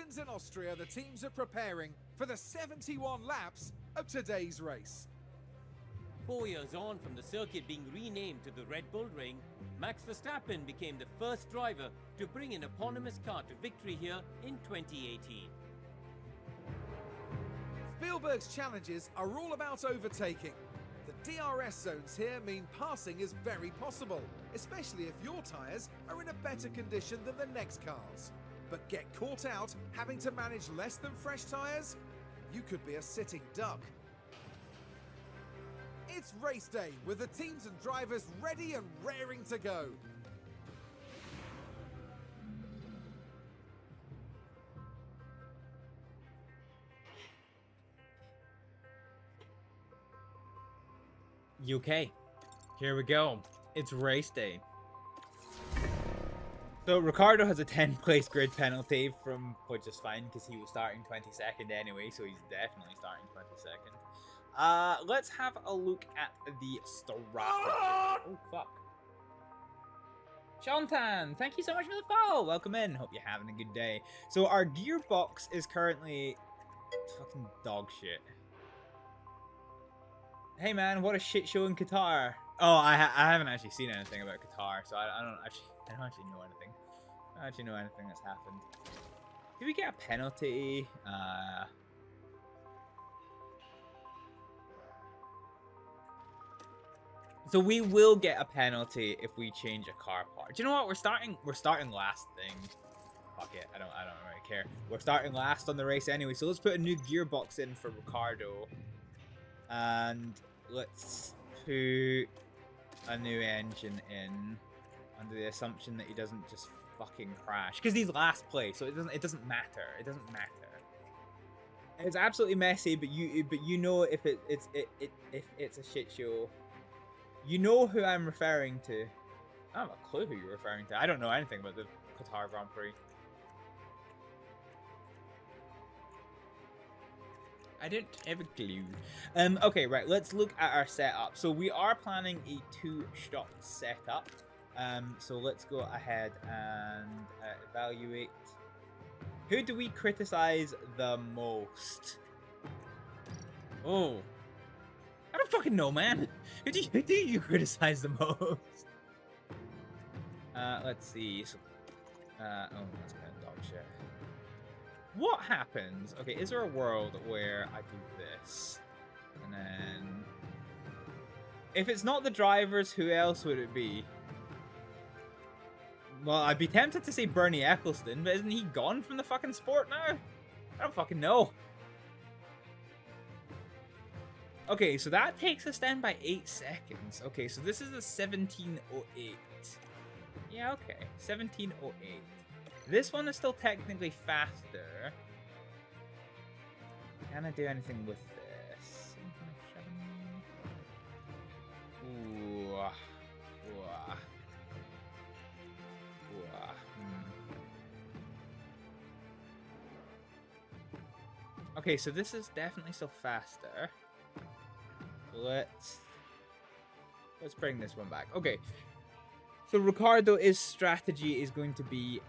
mountains in Austria, the teams are preparing for the 71 laps of today's race. 4 years on from the circuit being renamed to the Red Bull Ring, Max Verstappen became the first driver to bring an eponymous car to victory here in 2018. Spielberg's challenges are all about overtaking. The DRS zones here mean passing is very possible, especially if your tyres are in a better condition than the next cars. But get caught out having to manage less than fresh tyres? You could be a sitting duck. It's race day with the teams and drivers ready and raring to go. UK, here we go. It's race day. So Ricardo has a 10th place grid penalty from, which is fine because he was starting 22nd anyway, so he's definitely starting 22nd. Let's have a look at the strategy. Oh fuck. Shantan, thank you so much for the follow. Welcome in. Hope you're having a good day. So our gearbox is currently fucking dog shit. Hey man, what a shit show in Qatar. Oh, I haven't actually seen anything about Qatar, so I don't actually know anything. I don't actually know anything that's happened. Did we get a penalty? So we will get a penalty if we change a car part. Do you know what? We're starting last thing. Fuck it. I don't really care. We're starting last on the race anyway, so let's put a new gearbox in for Ricardo. And let's put a new engine in under the assumption that he doesn't just fucking crash, because he's last place, so it doesn't matter. It doesn't matter. It's absolutely messy, but you know if it's a shit show. You know who I'm referring to. I don't have a clue who you're referring to. I don't know anything about the Qatar Grand Prix. I don't have a clue. Okay, right, let's look at our setup. So we are planning a 2-stop setup. So let's go ahead and evaluate. Who do we criticize the most? Oh, I don't fucking know, man. Who do you criticize the most? Let's see. So, oh, that's kind of dog shit. What happens? Okay, is there a world where I do this? And then... if it's not the drivers, who else would it be? Well, I'd be tempted to say Bernie Eccleston, but isn't he gone from the fucking sport now? I don't fucking know. Okay, so that takes us down by 8 seconds. Okay, so this is a 17:08. Yeah, okay. 17:08. This one is still technically faster. Can I do anything with this? Ooh. Ooh. Ooh. Okay, so this is definitely still faster. Let's bring this one back. Okay. So Ricardo's strategy is going to be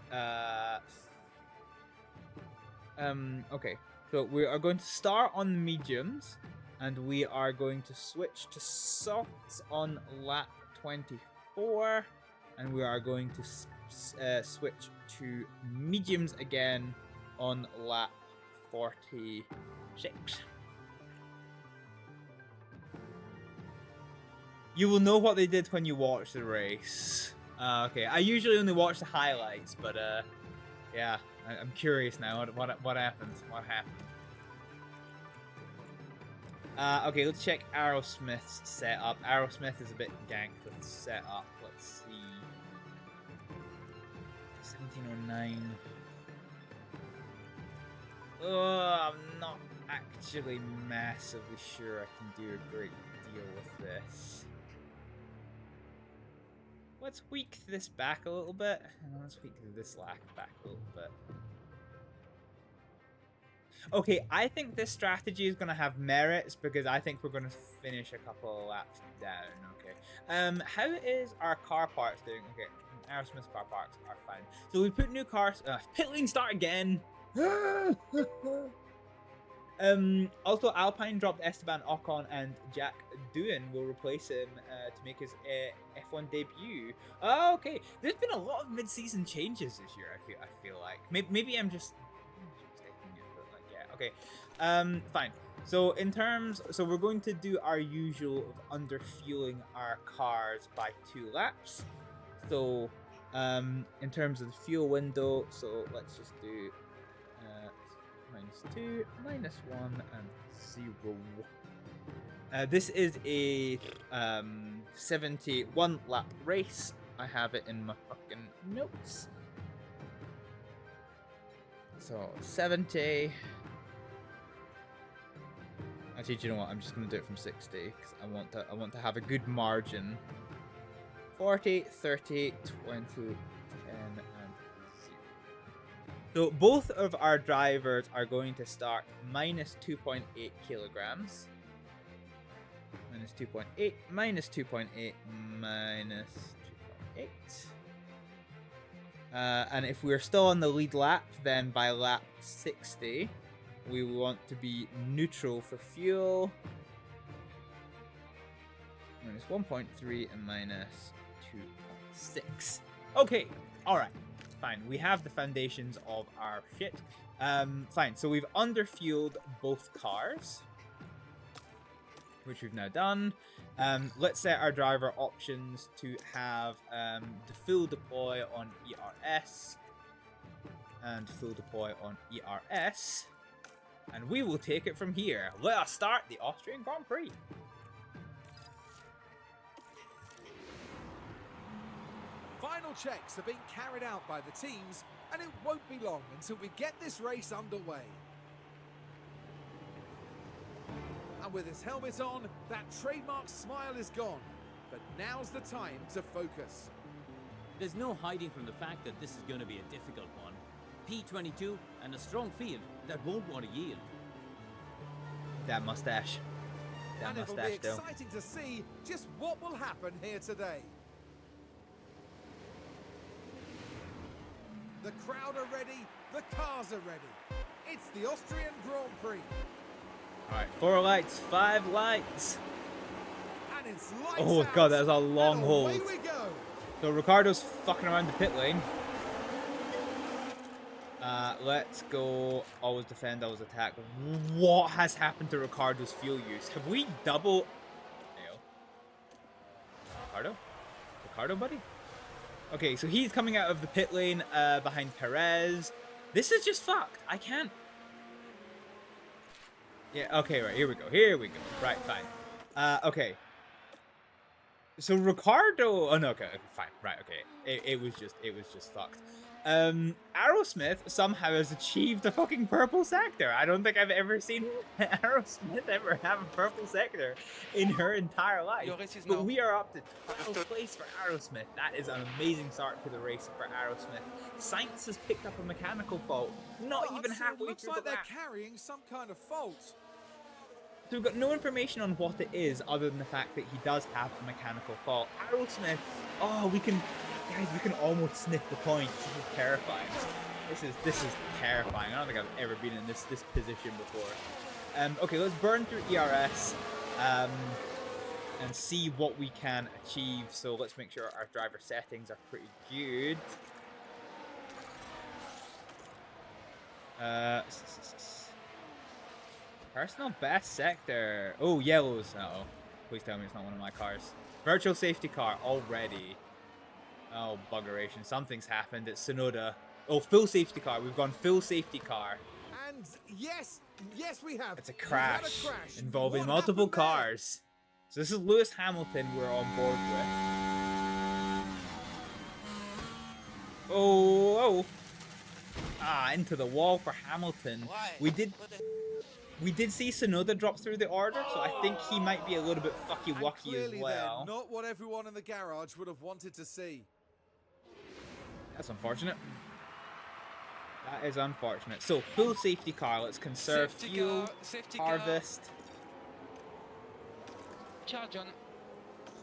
okay. So we are going to start on mediums and we are going to switch to softs on lap 24 and we are going to switch to mediums again on lap 46. You will know what they did when you watch the race. Okay, I usually only watch the highlights, but yeah, I'm curious now. What happened? What happened? Okay, let's check Aerosmith's setup. Aerosmith is a bit ganked with setup. Let's see. 1709. Oh, I'm not actually massively sure I can do a great deal with this. Let's tweak this back a little bit. Let's tweak this lack back a little bit. Okay, I think this strategy is going to have merits because I think we're going to finish a couple of laps down. Okay. How is our car parts doing? Okay, Aerosmith's car parts are fine. So we put new cars. Pit lane start again. Also, Alpine dropped Esteban Ocon and Jack Doohan will replace him to make his F1 debut. Oh, okay. There's been a lot of mid-season changes this year. I feel like maybe I'm just mistaking it, but like yeah, okay. Fine. So so we're going to do our usual of underfueling our cars by 2 laps. So in terms of the fuel window, so let's just do -2, -1, and 0. This is a 71 lap race. I have it in my fucking notes. So 70. Actually, do you know what? I'm just gonna do it from 60 because I want to have a good margin. 40, 30, 20, 10, and 0. So both of our drivers are going to start -2.8 kilograms. -2.8, -2.8, -2.8. And if we're still on the lead lap, then by lap 60, we want to be neutral for fuel. -1.3 and -2.6. Okay, alright. Fine, we have the foundations of our shit. Fine, so we've underfueled both cars, which we've now done. Let's set our driver options to have the full deploy on ERS and full deploy on ERS, and we will take it from here. Let us start the Austrian Grand Prix. Final checks are being carried out by the teams, and it won't be long until we get this race underway. And with his helmet on, that trademark smile is gone. But now's the time to focus. There's no hiding from the fact that this is going to be a difficult one. P22 and a strong field that won't want to yield. That mustache. That And it'll be mustache, though. exciting to see just what will happen here today. The crowd are ready, the cars are ready. It's the Austrian Grand Prix. Alright, 4 lights, 5 lights. And it's lights Oh out. god, that's a long And hold. away we go. So Ricardo's fucking around the pit lane. Let's go. Always defend, always attack. What has happened to Ricardo's fuel use? Have we double... Ricardo? Ricardo, buddy? Okay, so he's coming out of the pit lane behind Perez. This is just fucked. I can't... Yeah, okay, right, here we go. Here we go. Right, fine. Okay. So Ricardo... Oh, no, okay, fine. Right, okay. It was just fucked. Aerosmith somehow has achieved a fucking purple sector. I don't think I've ever seen Aerosmith ever have a purple sector in her entire life. But we are up to 12th place for Aerosmith. That is an amazing start to the race for Aerosmith. Sainz has picked up a mechanical fault, not even halfway looks through like the they're lap. carrying some kind of fault. So we've got no information on what it is other than the fact that he does have a mechanical fault. Aerosmith, oh, guys, we can almost sniff the points. This is terrifying. This is terrifying. I don't think I've ever been in this position before. Okay, let's burn through ERS and see what we can achieve. So let's make sure our driver settings are pretty good. Personal best sector. Oh, yellows. Uh-oh. Please tell me it's not one of my cars. Virtual safety car already. Oh, buggeration. Something's happened. It's Sonoda. Oh, full safety car. We've gone full safety car. And yes, we have. It's a We've had crash, a crash. involving What multiple happened there? cars. So this is Lewis Hamilton we're on board with. Oh. Ah, into the wall for Hamilton. We did see Sonoda drop through the order, so I think he might be a little bit fucky-wucky as well. Not what everyone in the garage would have wanted to see. That's unfortunate. That is unfortunate. So, full safety car. Let's conserve fuel, harvest. Charge on.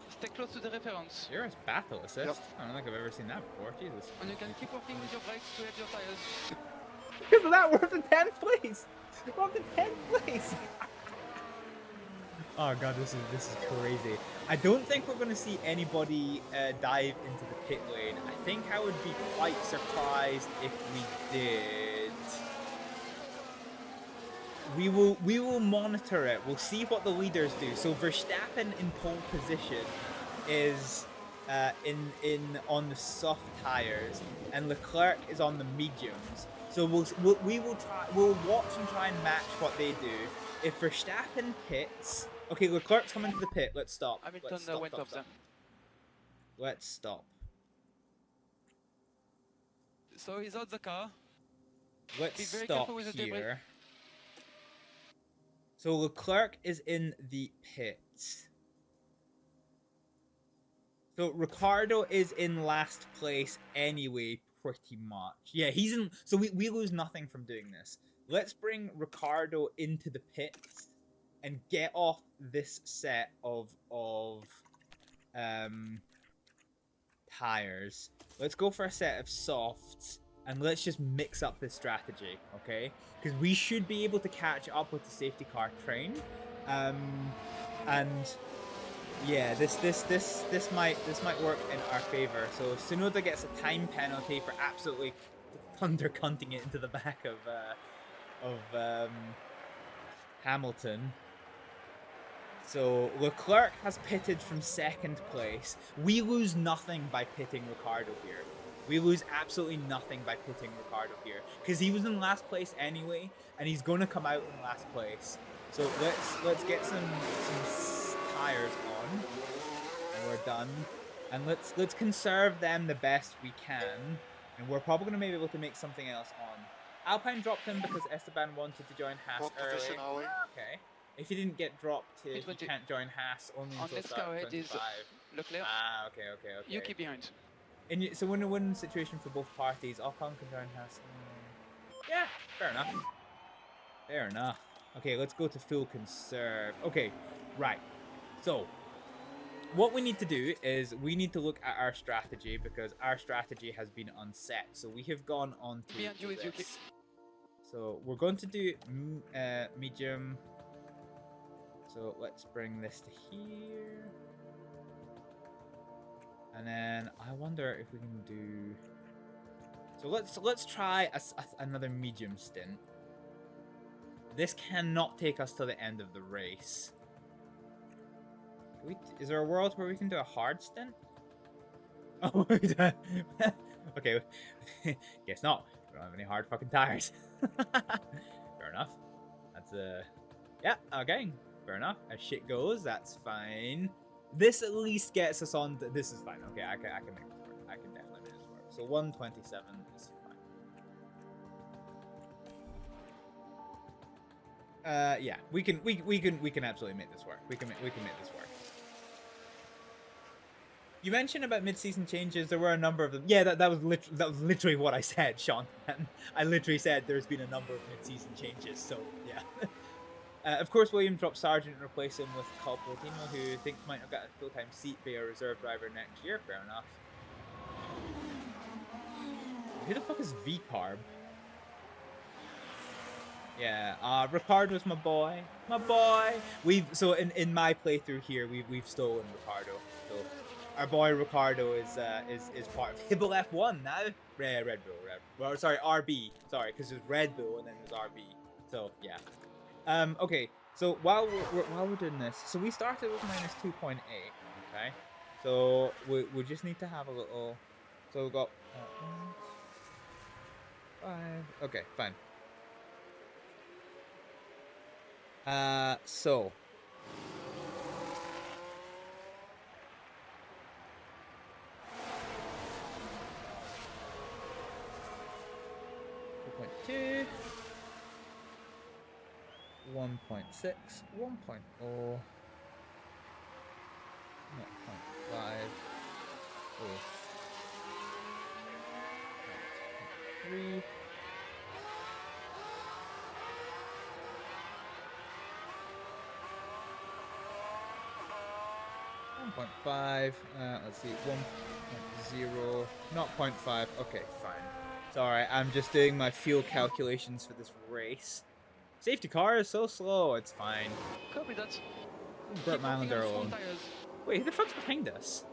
Stay close to the reference. Serious battle assist? Yep. I don't think I've ever seen that before. Jesus. And you can keep working with your brakes to help your tires. Because of that, we're up to 10th place. We're up to 10th place. Oh god, this is crazy. I don't think we're going to see anybody dive into the pit lane. I think I would be quite surprised if we did. We will monitor it. We'll see what the leaders do. So Verstappen in pole position is on the soft tires, and Leclerc is on the mediums. So we'll watch and try and match what they do. If Verstappen pits, okay, Leclerc's coming to the pit. Let's stop. Hamilton Let's stop, went stop, off stop. them. Let's stop. So he's out the car. Let's Be very stop careful with the debris. here. So Leclerc is in the pit. So Ricardo is in last place anyway, pretty much. Yeah, he's in. So we lose nothing from doing this. Let's bring Ricardo into the pits and get off this set of tires. Let's go for a set of softs and let's just mix up this strategy, okay? Because we should be able to catch up with the safety car train, and yeah, this might work in our favor. So Tsunoda gets a time penalty for absolutely undercutting it into the back of Hamilton. So Leclerc has pitted from 2nd place. We lose nothing by pitting Ricardo here. We lose absolutely nothing by pitting Ricardo here, because he was in last place anyway, and he's going to come out in last place. So let's get some tires on, and we're done. And let's conserve them the best we can, and we're probably going to be able to make something else on. Alpine dropped him because Esteban wanted to join Haas early. Okay. If you didn't get dropped, you can't join Haas only until start 25. Leclerc. Ah, okay. You keep behind. So we're in a win situation for both parties. Ocon can join Haas. Yeah, fair enough. Fair enough. Okay, let's go to full conserve. Okay, right. So, what we need to do is we need to look at our strategy, because our strategy has been unset. So we have gone on to Behind you is Yuki. So we're going to do medium. So let's bring this to here. And then I wonder if we can do. So let's try another medium stint. This cannot take us to the end of the race. Is there a world where we can do a hard stint? Oh, okay. Guess not. We don't have any hard fucking tires. Fair enough. That's yeah. Okay. Fair enough. As shit goes, that's fine. This at least gets us on. This is fine. Okay, I can make this work. I can definitely make this work. So 127 is fine. Yeah, we can absolutely make this work. We can make this work. You mentioned about mid-season changes. There were a number of them. Yeah, that was literally what I said, Sean. I literally said there's been a number of mid-season changes. So yeah. Of course, William dropped Sargent and replaced him with Colplatino, who thinks might not get a full-time seat, be a reserve driver next year. Fair enough. Who the fuck is V-Carb? Yeah, Ricardo's my boy. My boy! So in my playthrough here, we've stolen Ricardo. So our boy Ricardo is part of Hibble F1 now. Red Bull. Well, sorry, RB. Sorry, because there's Red Bull and then there's RB. So yeah. Okay, so while we're doing this, so we started with minus 2.8, okay? So we just need to have a little, so we've got 5, okay, fine. So. .2 1.6, 1.0, 0.5, 3, 1.5, let's see, 1.0, not 0.5, okay, fine. It's alright, I'm just doing my fuel calculations for this race. Safety car is so slow, it's fine. Copy that. Burt Keep working Mylander on front alone. tires. Wait, who the fuck's behind us?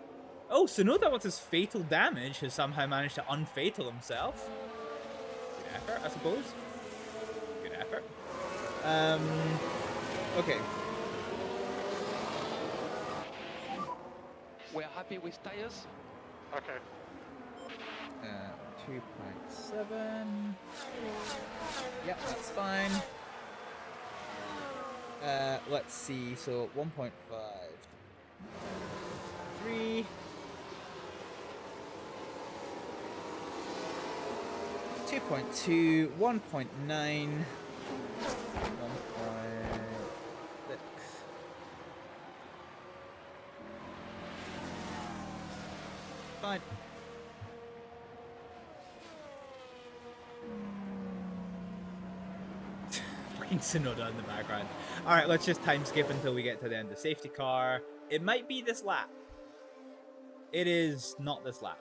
Oh, Sonoda, what's his fatal damage, has somehow managed to unfatal himself. Good effort, I suppose. Good effort. Okay. We're happy with tires. Okay. 2.7. Yep, that's fine. Let's see, so 1.5. 3. 2.2, 1.9, 1.6. Fine. Fucking Sonoda in the background. Alright, let's just time skip until we get to the end of the safety car. It might be this lap. It is not this lap.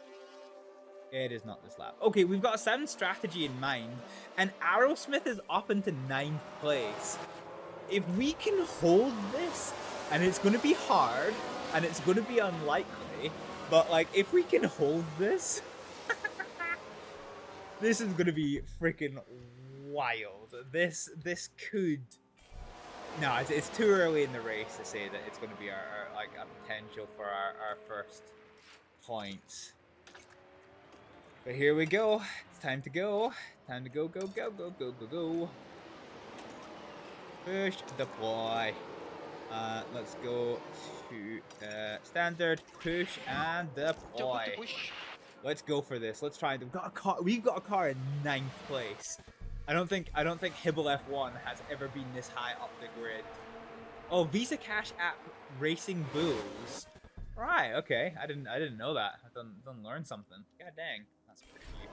It is not this lap. Okay, we've got a sound strategy in mind, and Aerosmith is up into 9th place. If we can hold this, and it's going to be hard, and it's going to be unlikely, but like, if we can hold this, this is going to be freaking wild. This could... No, it's too early in the race to say that it's going to be our like a potential for our first points. But here we go. It's time to go. Time to go, go, go, go, go, go, go. Push, deploy. Let's go to standard, push, and deploy. Let's go for this. Let's try. We've got a car. We've got a car in 9th place. I don't think Hibble F1 has ever been this high up the grid. Oh, Visa Cash app racing bulls. Right. Okay. I didn't know that. I done learn something. God dang. That's pretty cute.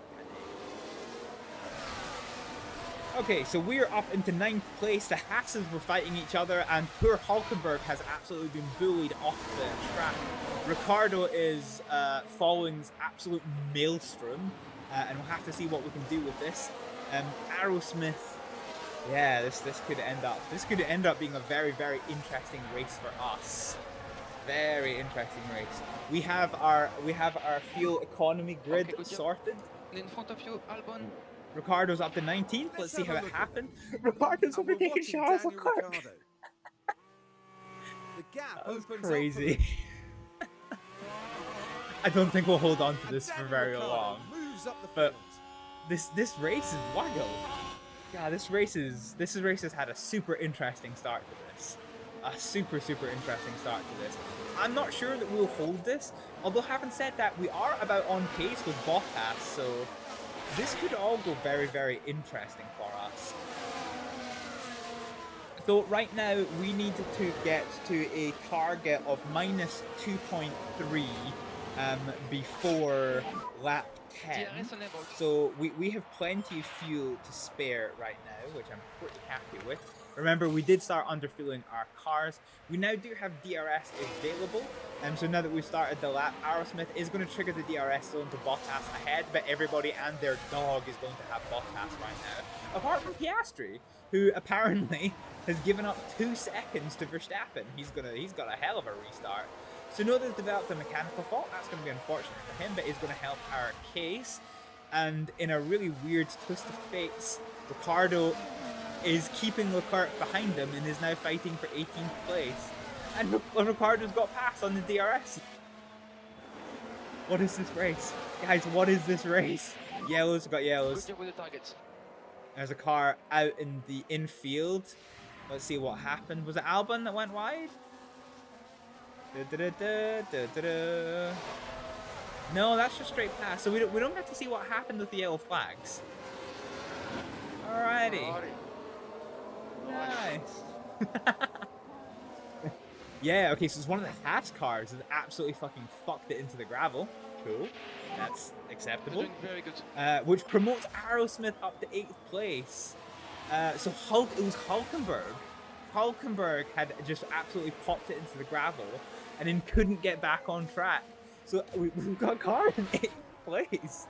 Okay, so we're up into 9th place. The Hasses were fighting each other, and poor Hulkenberg has absolutely been bullied off the track. Ricardo is following this absolute maelstrom, and we'll have to see what we can do with this. Aerosmith, yeah, this could end up being a very, very interesting race for us. Very interesting race. We have our fuel economy grid sorted. In front of you, Albon. Ricardo's up to 19th. Let's see how it happened. Ricardo's overtaking Charles Leclerc. The gap That was opens crazy. Up for I don't think we'll hold on to and this for Daniel very Ricciardo long. moves up the But field. this race is wild. Yeah, this race has had a super interesting start to this. A super interesting start to this. I'm not sure that we'll hold this, although having said that, we are about on pace with Bottas, so this could all go very, very interesting for us. So right now, we need to get to a target of minus 2.3 before lap 10. So we have plenty of fuel to spare right now, which I'm pretty happy with. Remember, we did start underfueling our cars. We now do have DRS available, so now that we've started the lap, Aerosmith is going to trigger the DRS zone to Bottas ahead, but everybody and their dog is going to have Bottas right now. Apart from Piastri, who apparently has given up 2 seconds to Verstappen. He's got a hell of a restart. Tsunoda's developed a mechanical fault. That's going to be unfortunate for him, but is going to help our case. And in a really weird twist of fate, Ricardo is keeping Leclerc behind him and is now fighting for 18th place. And Ricardo's got past on the DRS. What is this race? Guys, what is this race? Yellows, got yellows. Good job with the targets. There's a car out in the infield. Let's see what happened. Was it Albon that went wide? No, that's just straight past. So we don't get to see what happened with the yellow flags. Alrighty. Nice. Yeah, okay, so it's one of the Haas cars that absolutely fucking fucked it into the gravel. Cool. That's acceptable. You're doing very good. Which promotes Aerosmith up to 8th place. So it was Hulkenberg. Hulkenberg had just absolutely popped it into the gravel and then couldn't get back on track. So we've got a car in 8th place.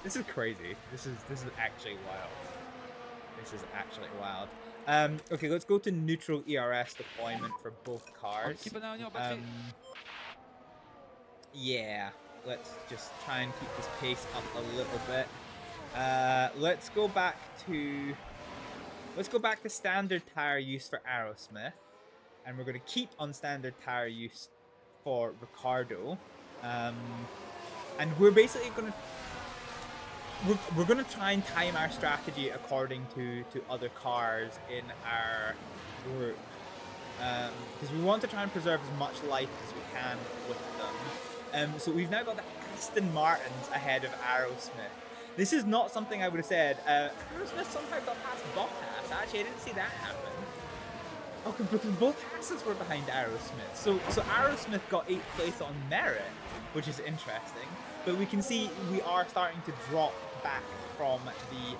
This is crazy. This is actually wild. This is actually wild. Okay, let's go to neutral ERS deployment for both cars. Keep an eye on your battery. Yeah, let's just try and keep this pace up a little bit. Let's go back to standard tire use for Aerosmith, and we're going to keep on standard tire use for Ricardo. And we're basically going to we're going to try and time our strategy according to other cars in our group, because we want to try and preserve as much life as we can with them. So we've now got the Aston Martins ahead of Aerosmith. This is not something I would have said. Aerosmith somehow got past Bottas. Actually, I didn't see that happen. Oh, because both Hasses were behind Aerosmith. So Aerosmith got 8th place on merit, which is interesting. But we can see we are starting to drop back from the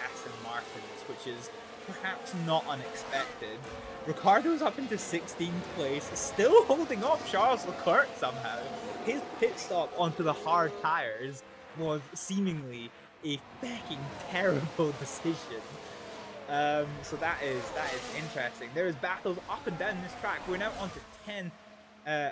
Aston Martins, which is perhaps not unexpected. Ricardo's up into 16th place, still holding off Charles Leclerc somehow. His pit stop onto the hard tires was seemingly a fucking terrible decision. So that is interesting. There is battles up and down this track. We're now on to 10th.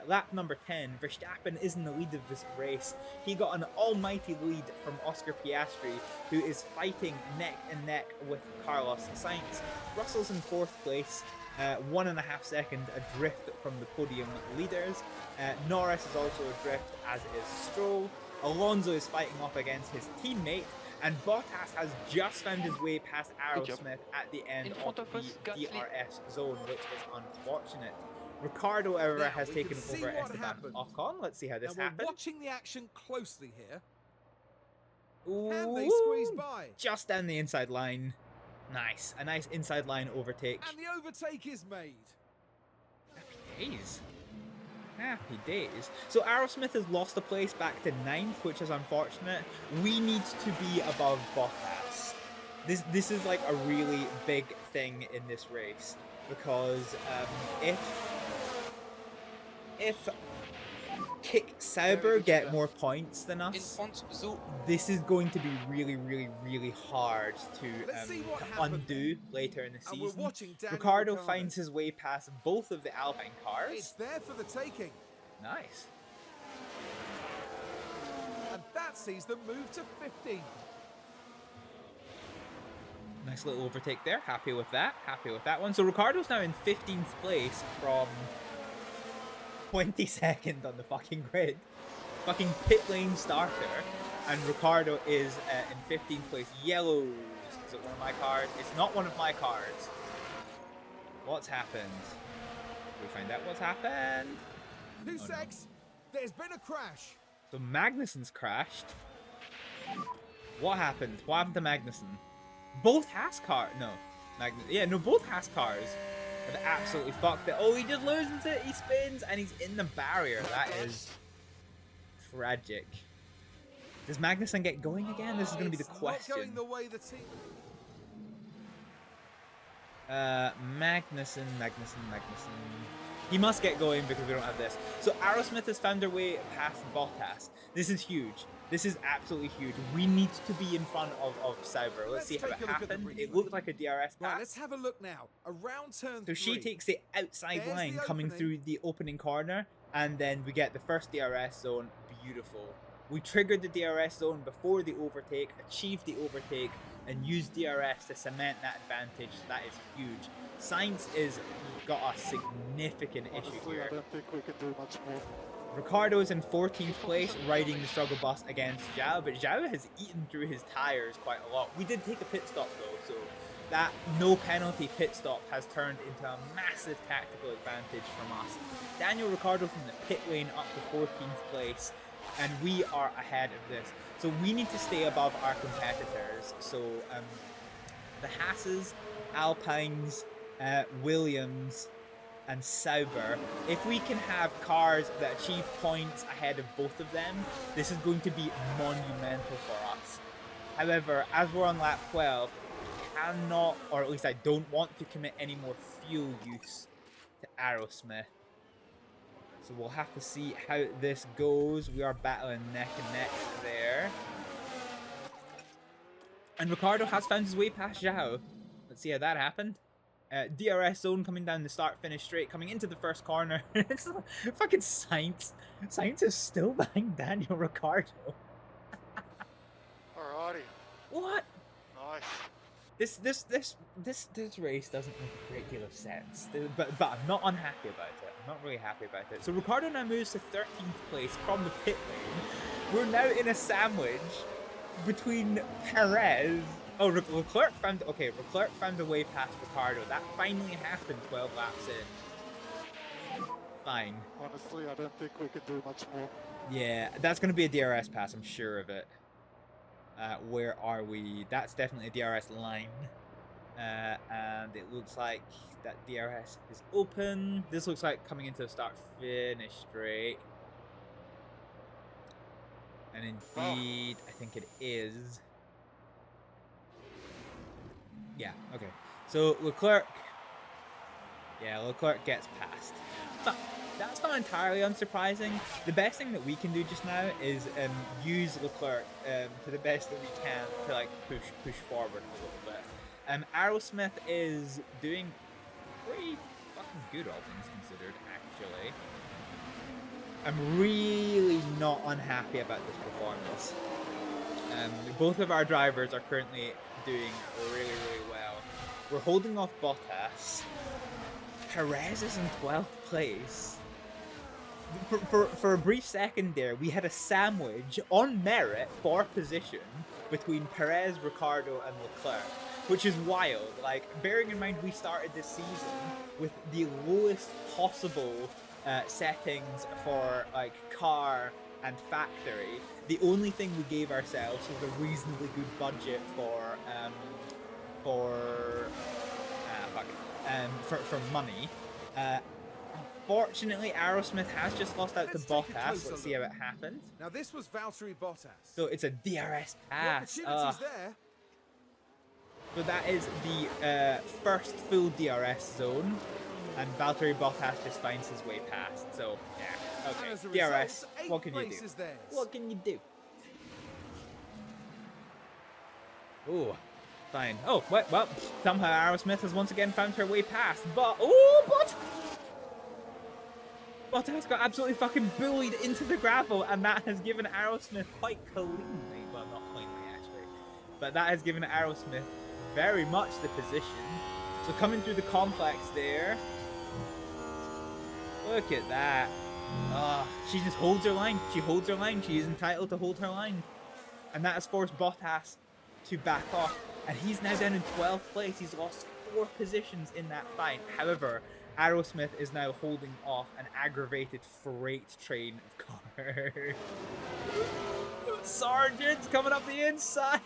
Lap number 10. Verstappen is in the lead of this race. He got an almighty lead from Oscar Piastri, who is fighting neck and neck with Carlos Sainz. Russell's in 4th place, 1.5 seconds adrift from the podium leaders. Norris is also adrift, as is Stroll. Alonso is fighting off against his teammate, and Bottas has just found his way past Aerosmith at the end of the DRS zone, which is unfortunate. Ricardo, however, has taken over Esteban Ocon. Let's see how this happens. We're watching the action closely here. Ooh, And they squeeze by. just down the inside line. Nice. A nice inside line overtake. And the overtake is made. Happy days. Happy days. So Aerosmith has lost a place back to 9th, which is unfortunate. We need to be above Bottas. This is like a really big thing in this race, because if Sauber get more points than us, this is going to be really, really, really hard to undo later in the season. Ricardo finds his way past both of the Alpine cars. It's there for the taking. Nice. And that sees them move to 15. Nice little overtake there. Happy with that. Happy with that one. So Ricardo's now in 15th place from 22nd on the fucking grid. Fucking pit lane starter. And Ricardo is in 15th place. Yellows. Is it one of my cars? It's not one of my cars. What's happened? We find out what's happened. 2 secs. No. There's been a crash. So Magnussen's crashed. What happened? What happened to Magnussen? Both Haas cars. No. Both Haas cars have absolutely fucked it. Oh, he just loses it. He spins and he's in the barrier. That is tragic. Does Magnussen get going again? This is going to be the question. Not going the way the team... Magnussen. He must get going because we don't have this. So Aerosmith has found their way past Bottas. This is huge. This is absolutely huge. We need to be in front of Sauber. Let's see how it happened. It looked like a DRS pass. Right, let's have a look now. Around turn 3. So she takes the outside line coming through the opening corner, and then we get the first DRS zone. Beautiful. We triggered the DRS zone before the overtake, achieved the overtake, and used DRS to cement that advantage. That is huge. Sainz is got a significant issue here. I don't think we can do much more. Ricardo is in 14th place, riding the struggle bus against Zhao, but Zhao has eaten through his tyres quite a lot. We did take a pit stop though, so that no penalty pit stop has turned into a massive tactical advantage from us. Daniel Ricciardo from the pit lane up to 14th place, and we are ahead of this. So we need to stay above our competitors. So the Hasses, Alpines, Williams, and Sauber, if we can have cars that achieve points ahead of both of them, this is going to be monumental for us. However, as we're on lap 12, I cannot, or at least I don't want to commit any more fuel use to Aerosmith. So we'll have to see how this goes. We are battling neck and neck there. And Ricardo has found his way past Zhao. Let's see how that happened. DRS zone coming down the start-finish straight, coming into the first corner. It's fucking Sainz. Sainz is still behind Daniel Ricciardo. Alrighty. What? Nice. This race doesn't make a great deal of sense. But I'm not unhappy about it. I'm not really happy about it. So Ricciardo now moves to 13th place from the pit lane. We're now in a sandwich between Perez. Oh, Leclerc found a way past Ricciardo. That finally happened 12 laps in. Fine. Honestly, I don't think we can do much more. Yeah, that's going to be a DRS pass, I'm sure of it. Where are we? That's definitely a DRS line. And it looks like that DRS is open. This looks like coming into a start-finish straight. And indeed, I think it is. Yeah, okay. So Leclerc gets past. But that's not entirely unsurprising. The best thing that we can do just now is use Leclerc to the best that we can to like push forward a little bit. Aerosmith is doing pretty fucking good, all things considered, actually. I'm really not unhappy about this performance. Both of our drivers are currently doing really, really well. We're holding off Bottas. Perez is in 12th place. For a brief second there, we had a sandwich on merit for position between Perez, Ricciardo, and Leclerc, which is wild. Like, bearing in mind we started this season with the lowest possible settings for like car and factory. The only thing we gave ourselves was a reasonably good budget for money. Unfortunately, Aerosmith has just lost out to Bottas. Let's see how it happened. Now this was Valtteri Bottas. So it's a DRS pass. The opportunity's there. So that is the first full DRS zone, and Valtteri Bottas just finds his way past. So yeah, okay. DRS. What can you do? What can you do? Oh, fine. Oh, well, somehow Aerosmith has once again found her way past. But Bottas got absolutely fucking bullied into the gravel, and that has given Aerosmith quite cleanly, well, not cleanly actually, but that has given Aerosmith very much the position. So coming through the complex there, look at that. She just holds her line. She holds her line. She is entitled to hold her line, and that has forced Bottas to back off, and he's now down in 12th place. He's lost 4 positions in that fight. However, Aerosmith is now holding off an aggravated freight train of cars. Sargent's coming up the inside.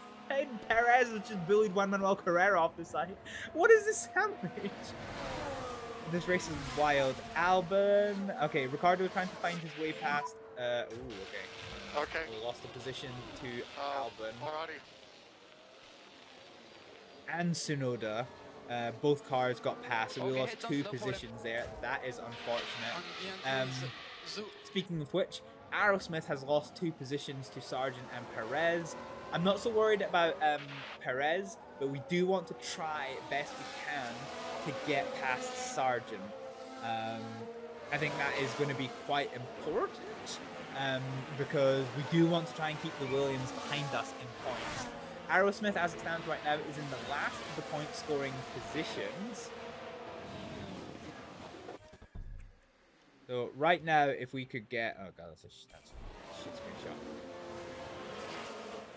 Perez has just bullied Juan Manuel Carrera off the side. What is this sandwich? This race is wild. Albon. Okay, Ricardo trying to find his way past. Okay. Okay. We lost the position to Albon. Alrighty. And Tsunoda. Both cars got past, so we lost 2 positions there. That is unfortunate. Speaking of which, Aerosmith has lost 2 positions to Sargent and Perez. I'm not so worried about Perez, but we do want to try best we can to get past Sargent. I think that is going to be quite important because we do want to try and keep the Williams behind us in points. Aerosmith, as it stands right now, is in the last of the point scoring positions. So right now, if we could get, oh god, that's a shit screenshot.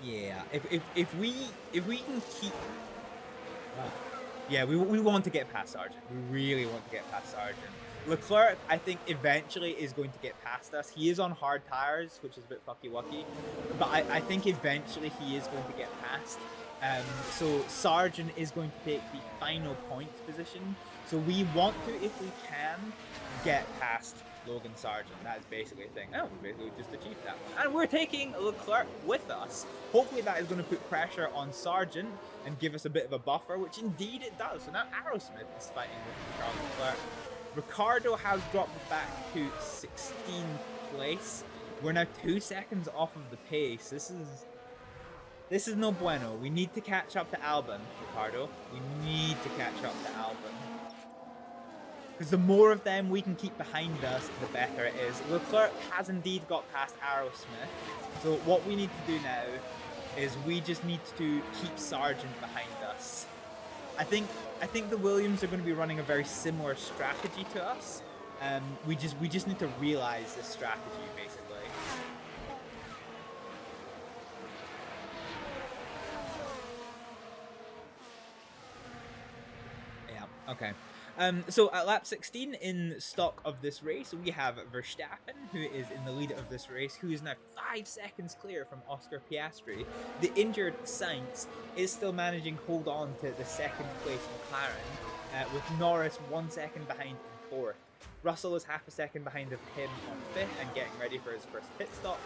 Yeah, if we can keep, yeah, we want to get past Sargent. We really want to get past Sargent. Leclerc, I think, eventually is going to get past us. He is on hard tires, which is a bit fucky-wucky, but I think eventually he is going to get past. So Sargent is going to take the final points position. So we want to, if we can, get past Logan Sargent. That is basically a thing. Oh, we basically just achieved that one. And we're taking Leclerc with us. Hopefully that is going to put pressure on Sargent and give us a bit of a buffer, which indeed it does. So now Aerosmith is fighting with Charles Leclerc. Ricardo has dropped back to 16th place. We're now 2 seconds off of the pace. This This is no bueno. We need to catch up to Albon, Ricardo. We need to catch up to Albon. Because the more of them we can keep behind us, the better it is. Leclerc has indeed got past Aerosmith. So what we need to do now is we just need to keep Sargent behind us. I think the Williams are going to be running a very similar strategy to us. We just need to realize this strategy, basically. Yeah, okay. So at lap 16 in stock of this race, we have Verstappen, who is in the lead of this race, who is now 5 seconds clear from Oscar Piastri. The injured Sainz is still managing to hold on to the second place McLaren, with Norris 1 second behind in 4th. Russell is half a second behind of him on 5th and getting ready for his first pit stop.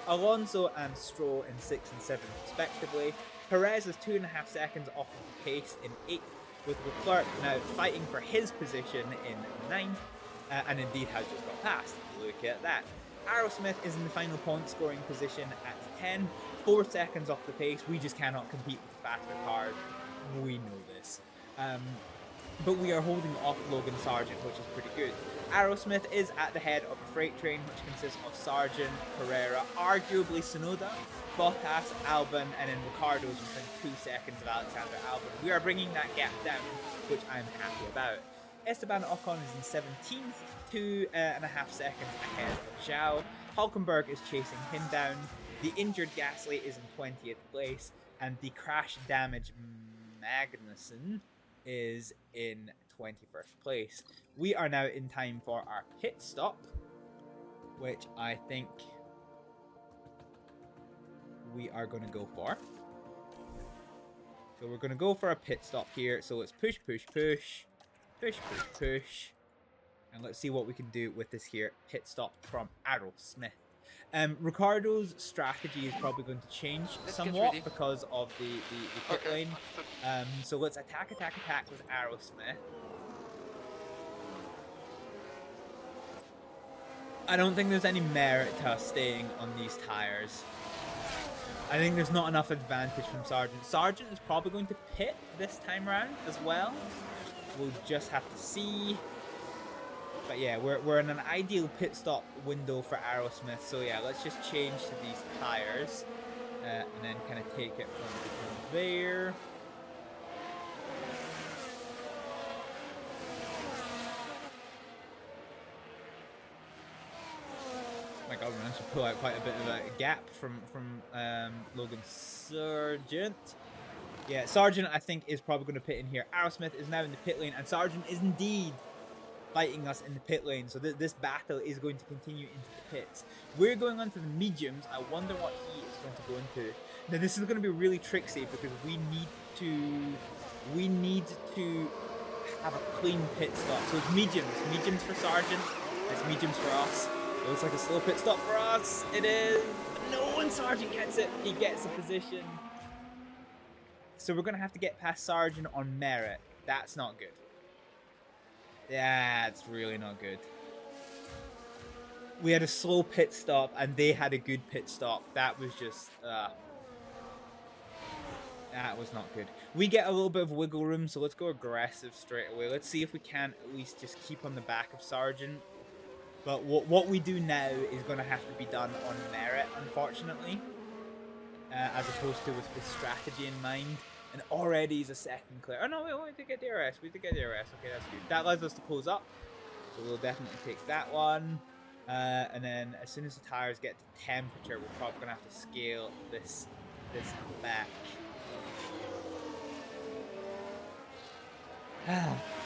Alonso and Stroll in 6th and 7th respectively. Perez is 2.5 seconds off of the pace in 8th. With Leclerc now fighting for his position in 9th, and indeed has just got past. Look at that. Aerosmith is in the final point scoring position at 10, 4 seconds off the pace. We just cannot compete with faster cars. We know this. But we are holding off Logan Sargent, which is pretty good. Aerosmith is at the head of a freight train, which consists of Sargent, Carrera, arguably Tsunoda, Bottas, Albon, and then Ricardo's within 2 seconds of Alexander Albon. We are bringing that gap down, which I'm happy about. Esteban Ocon is in 17th, 2.5 seconds ahead of Zhao. Hulkenberg is chasing him down. The injured Gasly is in 20th place, and the crash damage Magnussen is in 21st place. We are now in time for our pit stop, which I think we are going to go for. So we're going to go for a pit stop here. So let's push, push, push, push, push, push. And let's see what we can do with this here pit stop from Aerosmith. Ricardo's strategy is probably going to change somewhat because of the pit lane. So let's attack with Aerosmith. I don't think there's any merit to us staying on these tires. I think there's not enough advantage from Sargent. Sargent is probably going to pit this time around as well. We'll just have to see. But yeah, we're in an ideal pit stop window for Aerosmith. So yeah, let's just change to these tires. And then kind of take it from there. Oh my god, we managed to pull out quite a bit of a gap from Logan Sargent. Yeah, Sargent I think is probably going to pit in here. Aerosmith is now in the pit lane, and Sargent is indeed fighting us in the pit lane. So this battle is going to continue into the pits. We're going on to the mediums. I wonder what he is going to go into. Now this is going to be really tricksy because we need to have a clean pit stop. So it's mediums for Sargent. It's mediums for us. It looks like a slow pit stop for us. It is. No, and Sargent gets it. He gets a position. So we're going to have to get past Sargent on merit. That's not good. That's really not good. We had a slow pit stop and they had a good pit stop. That was just... that was not good. We get a little bit of wiggle room, so let's go aggressive straight away. Let's see if we can at least just keep on the back of Sargent. But what we do now is going to have to be done on merit, unfortunately. As opposed to with strategy in mind. And already he's a second clear. Oh no, we did get DRS. We did get DRS. Okay, that's good. That allows us to close up. So we'll definitely take that one. And then as soon as the tires get to temperature, we're probably going to have to scale this back.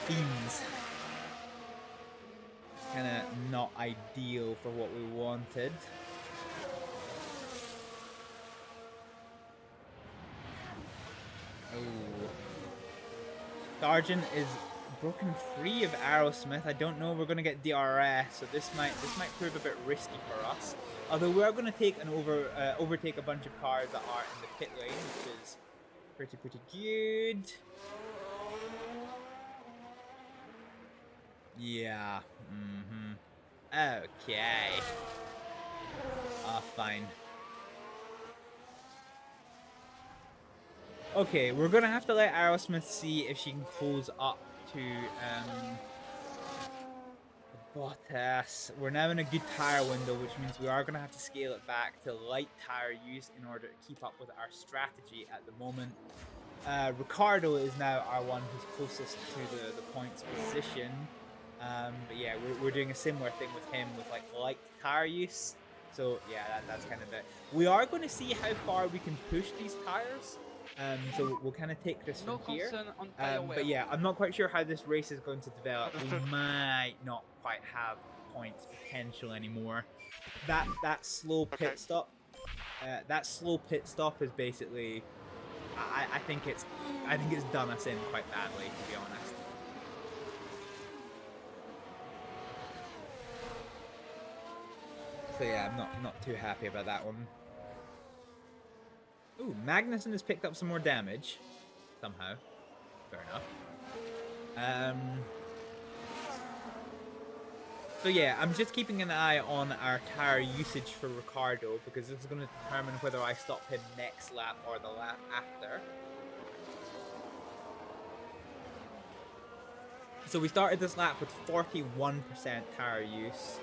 Beans. Kind of not ideal for what we wanted. Oh. Sargent is broken free of Aerosmith. I don't know if we're going to get DRS, so this might prove a bit risky for us. Although we are going to take overtake a bunch of cars that are in the pit lane, which is pretty good. Yeah. Okay. Fine. Okay, we're gonna have to let Aerosmith see if she can close up to Bottas. We're now in a good tire window, which means we are gonna have to scale it back to light tire use in order to keep up with our strategy at the moment. Ricardo is now our one who's closest to the points position. But yeah, we're doing a similar thing with him with like light tire use. So yeah, that's kind of it. We are going to see how far we can push these tires. So we'll kind of take this from here. But yeah, I'm not quite sure how this race is going to develop. We might not quite have points potential anymore. That slow pit stop. That slow pit stop is basically. I think it's done us in quite badly, to be honest. So yeah, I'm not too happy about that one. Ooh, Magnussen has picked up some more damage somehow. Fair enough. So yeah, I'm just keeping an eye on our tire usage for Ricardo because this is going to determine whether I stop him next lap or the lap after. So we started this lap with 41% tire use.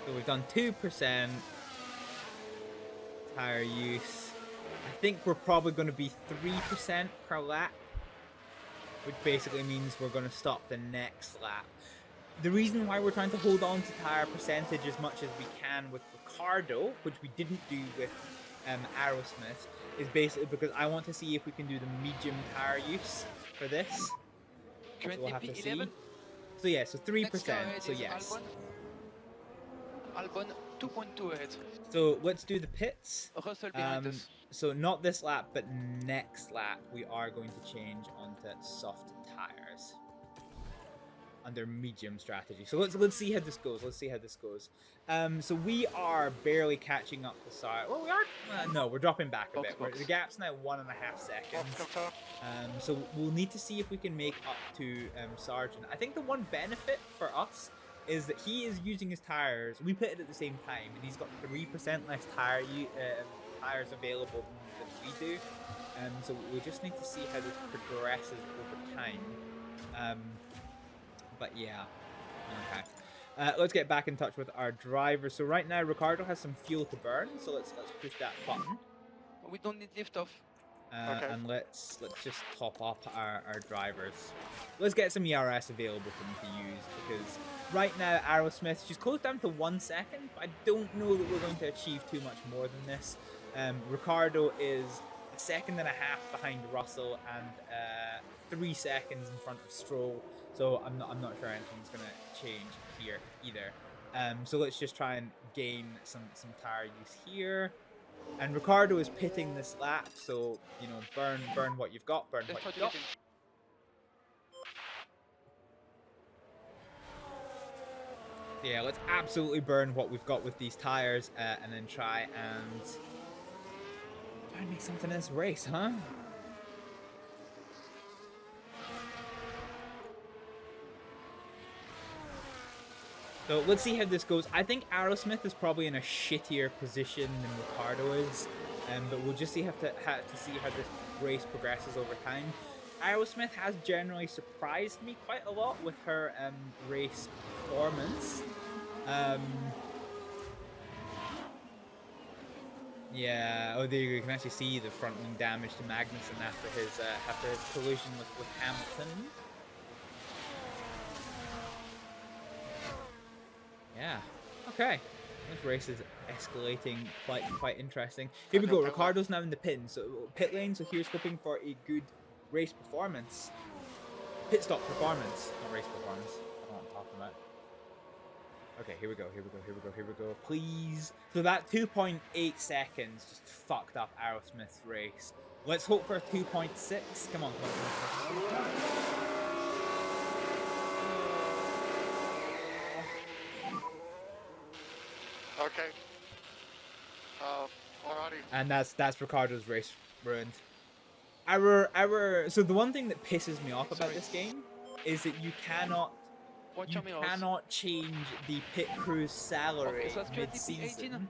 So we've done 2% tire use. I think we're probably going to be 3% per lap, which basically means we're going to stop the next lap. The reason why we're trying to hold on to tire percentage as much as we can with Ricardo, which we didn't do with Aerosmith, is basically because I want to see if we can do the medium tire use for this. So we'll have to see. So yeah, so 3%, so yes. Albon 2.2 ahead. So let's do the pits. Russell behind us. So not this lap, but next lap we are going to change onto soft tires under medium strategy. So let's see how this goes. Let's see how this goes. So we are barely catching up to Sarge. Well, we are. No, we're dropping back a bit. The gap's now 1.5 seconds. So we'll need to see if we can make up to Sargent. I think the one benefit for us is that he is using his tires. We put it at the same time, and he's got 3% less tires available than we do. So we just need to see how this progresses over time. But yeah, okay. Let's get back in touch with our driver. So right now, Ricardo has some fuel to burn. So let's push that button. We don't need liftoff. And let's just top up our drivers. Let's get some ERS available for them to use because right now Aerosmith, she's closed down to 1 second, but I don't know that we're going to achieve too much more than this. Ricardo is 1.5 seconds behind Russell and 3 seconds in front of Stroll. So I'm not sure anything's gonna change here either. So let's just try and gain some tire use here. And Ricardo is pitting this lap, so you know, burn what you've got, burn what you've got. Yeah, let's absolutely burn what we've got with these tires, and then try and make something in this race, huh? So let's see how this goes. I think Aerosmith is probably in a shittier position than Ricardo is, but we'll just have to see how this race progresses over time. Aerosmith has generally surprised me quite a lot with her race performance. Yeah. Oh, there you go. You can actually see the front wing damage to Magnussen after his collision with Hamilton. Yeah. Okay. This race is escalating quite interesting. Here we go. Ricardo's now in the pit lane. So here's hoping for a good race performance. Pit stop performance, not race performance. I don't know what I'm talking about. Okay, here we go. Please. So that 2.8 seconds just fucked up Aerosmith's race. Let's hope for a 2.6. Come on. Okay. Alrighty. And that's Ricardo's race ruined. So the one thing that pisses me off about this game is that you cannot change the pit crew's salary mid-season.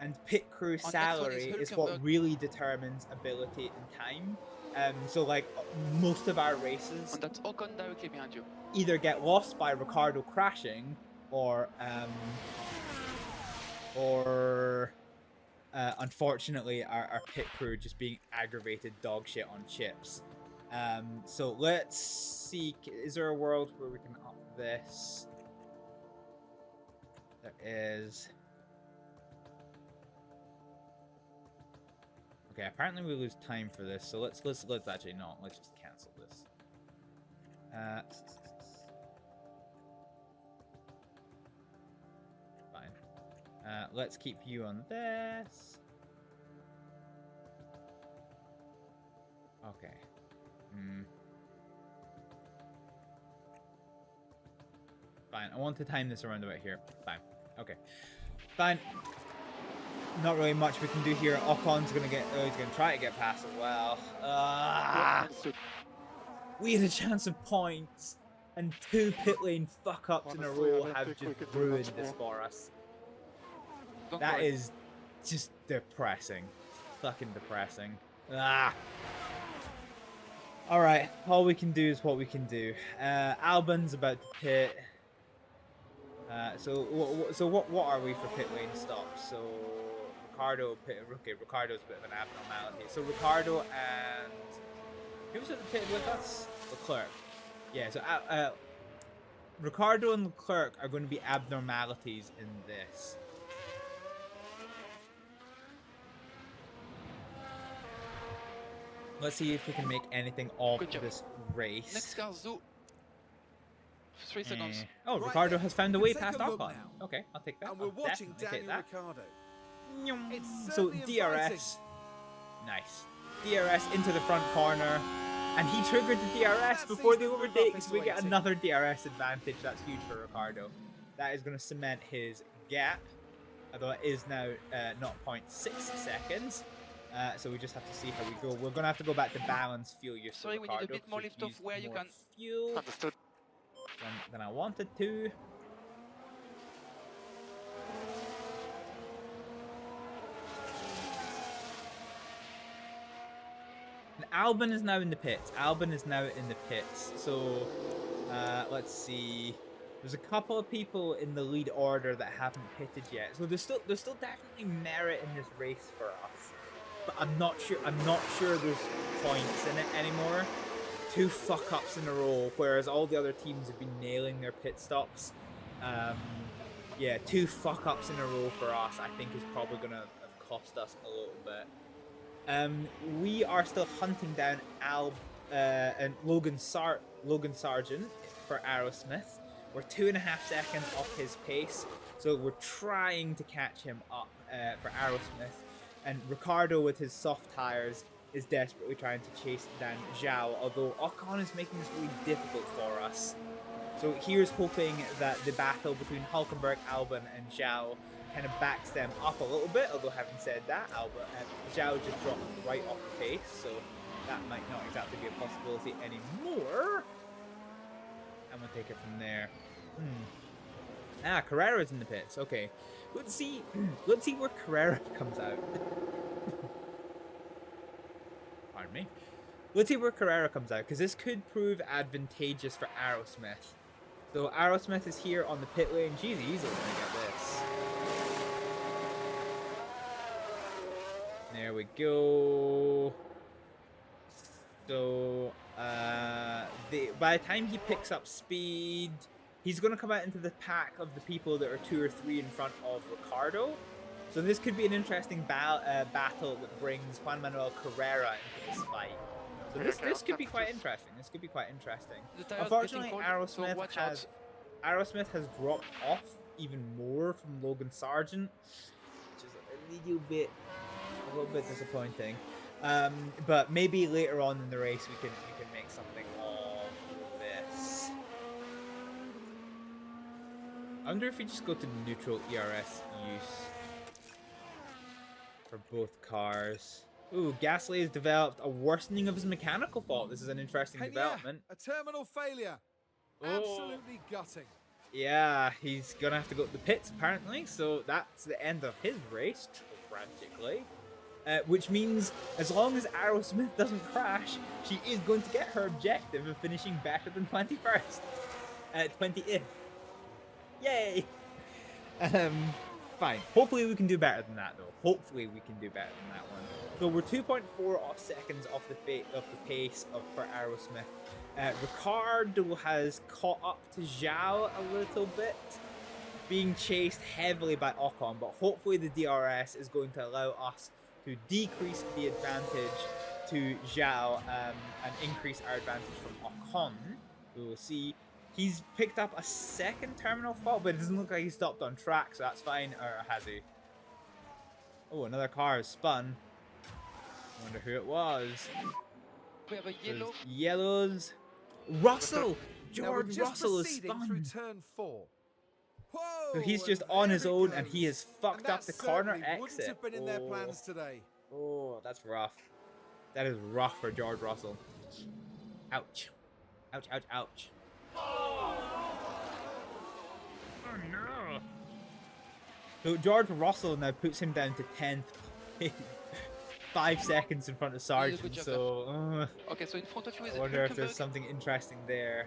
and pit crew salary is what really determines ability and time. So like most of our races And that's Ocon directly behind you. either get lost by Ricardo crashing or unfortunately our pit crew just being aggravated dog shit on chips. So let's see, is there a world where we can up this? There is. Okay, apparently we lose time for this, so let's actually not. Let's just cancel this. Fine. Let's keep you on this. Okay. Fine. I want to time this around about here. Fine. Okay. Fine. Not really much we can do here. Ocon's gonna get. Oh, he's gonna try to get past as well. We had a chance of points, and 2 pit lane fuck ups in a row have just ruined this for us. That is just depressing. Fucking depressing. Alright, all we can do is what we can do. Albon's about to pit. So what are we for pit lane stops? So Ricardo pit. Okay, Ricardo's a bit of an abnormality. So Ricardo and who was at the pit with us? Leclerc. Yeah. So Ricardo and Leclerc are going to be abnormalities in this. Let's see if we can make anything of this race. Next car, Zoo. 3 seconds. Oh, Right Ricardo then, has found a let's way take past a look Ocon. now. Okay, I'll take that. And we're I'll watching definitely take Daniel that. Ricciardo. It's So certainly DRS, inviting. nice. DRS into the front corner, and he triggered the DRS That before sees the them move up overtake, so we into get 18. another DRS advantage. That's huge for Ricardo. That is going to cement his gap, although it is now 0.6 seconds. So we just have to see how we go. We're going to have to go back to balance fuel use. Sorry, we need a bit more lift off where you can. Fuel Understood. than I wanted to. And Albon is now in the pits. So let's see. There's a couple of people in the lead order that haven't pitted yet. So there's still definitely merit in this race for us. But I'm not sure there's points in it anymore. 2 fuck ups in a row, whereas all the other teams have been nailing their pit stops. Yeah, 2 fuck ups in a row for us, I think, is probably gonna have cost us a little bit. We are still hunting down and Logan Sargent for Aerosmith. We're 2.5 seconds off his pace, so we're trying to catch him up for Aerosmith. And Ricardo, with his soft tires, is desperately trying to chase down Zhao, although Ocon is making this really difficult for us. So here's hoping that the battle between Hülkenberg, Albon, and Zhao kind of backs them up a little bit, although having said that, Zhao just dropped right off the pace, so that might not exactly be a possibility anymore. And we'll take it from there. Carrera's in the pits. Okay, let's see where Carrera comes out. Pardon me. Let's see where Carrera comes out, because this could prove advantageous for Aerosmith. So Aerosmith is here on the pit lane. She's easily gonna get this. There we go. So by the time he picks up speed, he's going to come out into the pack of the people that are 2 or 3 in front of Ricardo. So this could be an interesting battle that brings Juan Manuel Carrera into this fight. So this could be quite interesting. Unfortunately, Aerosmith has dropped off even more from Logan Sargent, which is a little bit disappointing. But maybe later on in the race we can make something of this. I wonder if we just go to neutral ERS use for both cars. Ooh, Gasly has developed a worsening of his mechanical fault. This is an interesting development. A terminal failure. Absolutely gutting. Yeah, he's gonna have to go to the pits apparently, so that's the end of his race, practically. Which means as long as Aerosmith doesn't crash, she is going to get her objective of finishing better than 21st. 20th. Yay! Fine. Hopefully we can do better than that, though. Hopefully we can do better than that one. So we're 2.4 seconds off the pace for Aerosmith. Ricardo has caught up to Zhao a little bit, being chased heavily by Ocon, but hopefully the DRS is going to allow us to decrease the advantage to Zhao and increase our advantage from Ocon. We will see. He's picked up a second terminal fault, but it doesn't look like he stopped on track, so that's fine. Or has he? Oh, another car has spun. I wonder who it was. We have a yellow. Yellows. Russell! George Russell is through spun. turn 4. Whoa, So he's and just on there his it own, and goes. he has fucked And up the that corner certainly wouldn't exit. have been in their plans today. Oh, that's rough. That is rough for George Russell. Ouch. Ouch, ouch, ouch. Oh no. So George Russell now puts him down to 10th. 5 seconds in front of Sargent, so... Okay, so in front of you is I wonder if there's something interesting there.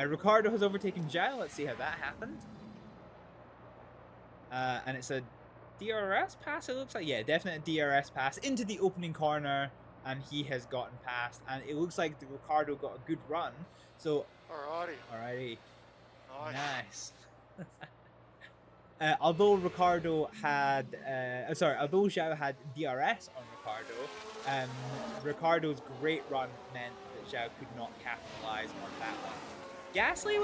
Ricardo has overtaken Zhao. Let's see how that happened. And it's a DRS pass, it looks like. Yeah, definite DRS pass into the opening corner, and he has gotten past. And it looks like Ricardo got a good run. So, alrighty. Nice. Although Ricardo had, although Zhao had DRS on Ricardo, Ricardo's great run meant that Zhao could not capitalize on that one. Gasly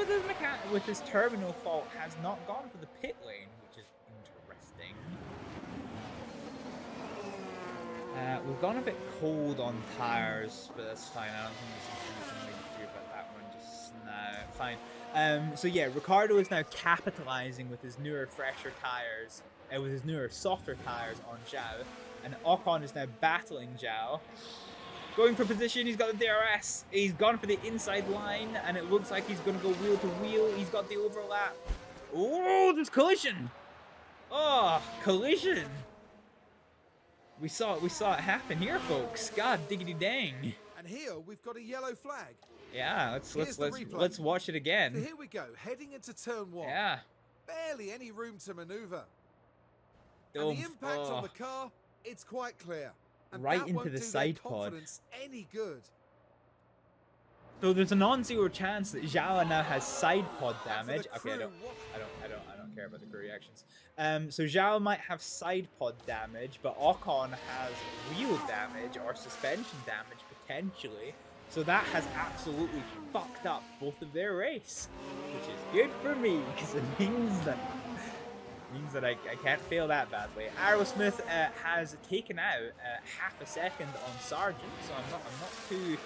with his terminal fault has not gone for the pit lane, which is interesting. We've gone a bit cold on tires, but that's fine. I don't think there's anything we can do about that one just now. Fine. So yeah, Ricardo is now capitalizing with his newer, fresher tires, with his newer, softer tires on Zhao, and Ocon is now battling Zhao. Going for position, he's got the DRS. He's gone for the inside line, and it looks like he's going to go wheel to wheel. He's got the overlap. Oh, there's collision. Oh, collision. We saw it happen here, folks. God diggity dang. And here we've got a yellow flag. Yeah, let's watch it again. So here we go, heading into turn 1. Yeah. Barely any room to maneuver. Oh, And the impact on the car, it's quite clear. And right that into won't the do side their pod. confidence any good. So there's a non-zero chance that Zhao now has side pod damage. Okay, I don't care about the crew reactions. So Zhao might have side pod damage, but Ocon has wheel damage or suspension damage potentially. So that has absolutely fucked up both of their race, which is good for me because it means that I can't fail that badly. Aerosmith has taken out half a second on Sargent, so I'm not too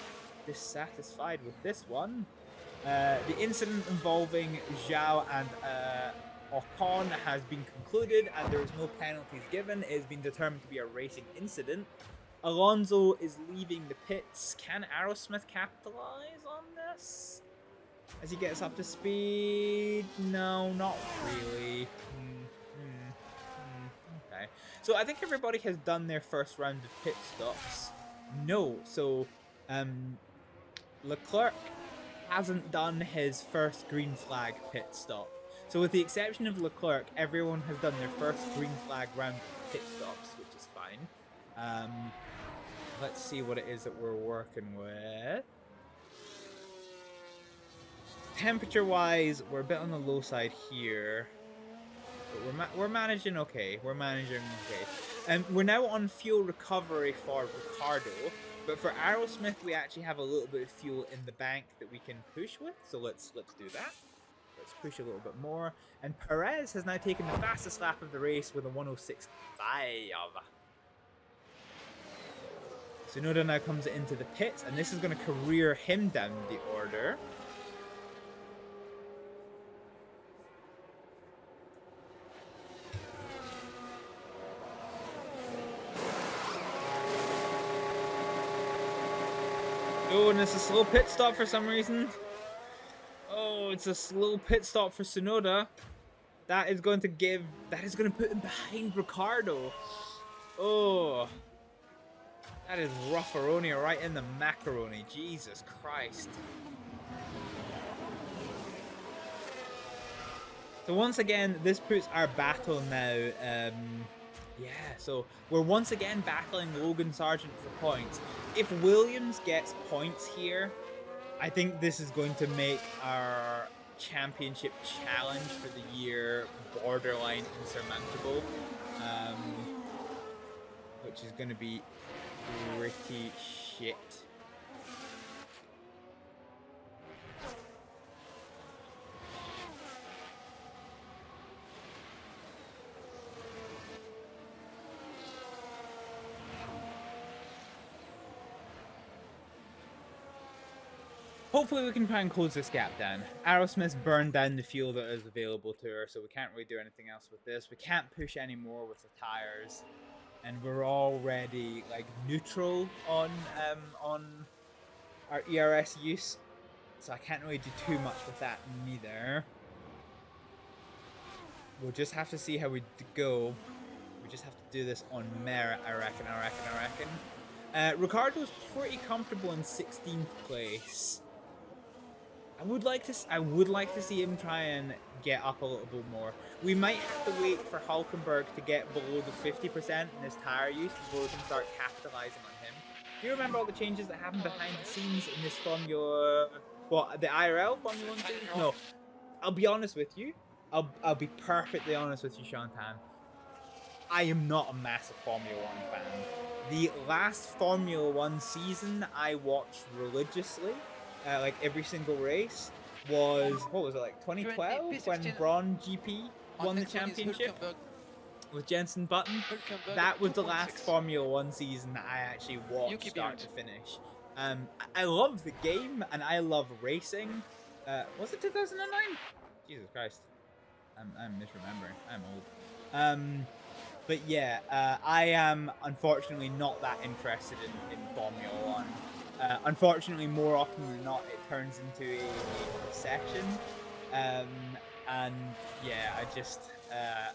dissatisfied with this one. The incident involving Zhao and Ocon has been concluded, and there is no penalties given. It has been determined to be a racing incident. Alonso is leaving the pits. Can Aerosmith capitalize on this as he gets up to speed? No, not really. Okay, so I think everybody has done their first round of pit stops. No, so Leclerc hasn't done his first green flag pit stop. So with the exception of Leclerc, everyone has done their first green flag round of pit stops, which is fine. Let's see what it is that we're working with. Temperature-wise, we're a bit on the low side here. But we're managing okay. We're now on fuel recovery for Ricardo. But for Aerosmith, we actually have a little bit of fuel in the bank that we can push with. So let's do that. Let's push a little bit more. And Perez has now taken the fastest lap of the race with a 106.5. Tsunoda now comes into the pits, and this is going to career him down the order. Oh, and it's a slow pit stop for some reason. Oh, it's a slow pit stop for Tsunoda. That is going to put him behind Ricardo. Oh. That is rufferoni right in the macaroni. Jesus Christ. So once again, this puts our battle now, yeah, so we're once again battling Logan Sargent for points. If Williams gets points here, I think this is going to make our championship challenge for the year borderline insurmountable, which is going to be pretty shit. Hopefully we can try and close this gap down. Aerosmith's burned down the fuel that is available to her, so we can't really do anything else with this. We can't push any more with the tires. And we're already like neutral on our ERS use, so I can't really do too much with that neither. We'll just have to see how we go. We just have to do this on merit, I reckon. Ricardo's pretty comfortable in 16th place. I would like to see him try and get up a little bit more. We might have to wait for Hülkenberg to get below the 50% in his tyre use before we can start capitalising on him. Do you remember all the changes that happened behind the scenes in this Formula... What, the IRL Formula 1 season? No. I'll be honest with you. I'll be perfectly honest with you, Shantan. I am not a massive Formula 1 fan. The last Formula 1 season I watched religiously, like every single race, was, what was it, like 2012 when Braun GP won the championship with Jenson Button? That was the last Formula 1 season that I actually watched start to finish. I love the game and I love racing. Was it 2009? Jesus Christ. I'm misremembering. I'm old. But yeah, I am unfortunately not that interested in Formula 1. Unfortunately, more often than not, it turns into a procession. And yeah,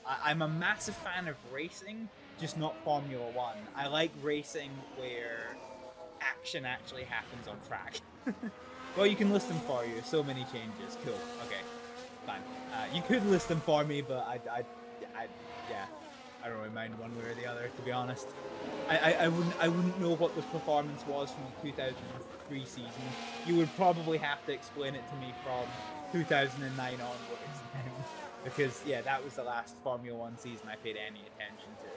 I'm a massive fan of racing, just not Formula 1. I like racing where action actually happens on track. Well, you can list them for you. So many changes. Cool. Okay. Fine. You could list them for me, but yeah. I don't really mind one way or the other, to be honest. I wouldn't know what the performance was from the 2003 season. You would probably have to explain it to me from 2009 onwards, because yeah, that was the last Formula 1 season I paid any attention to.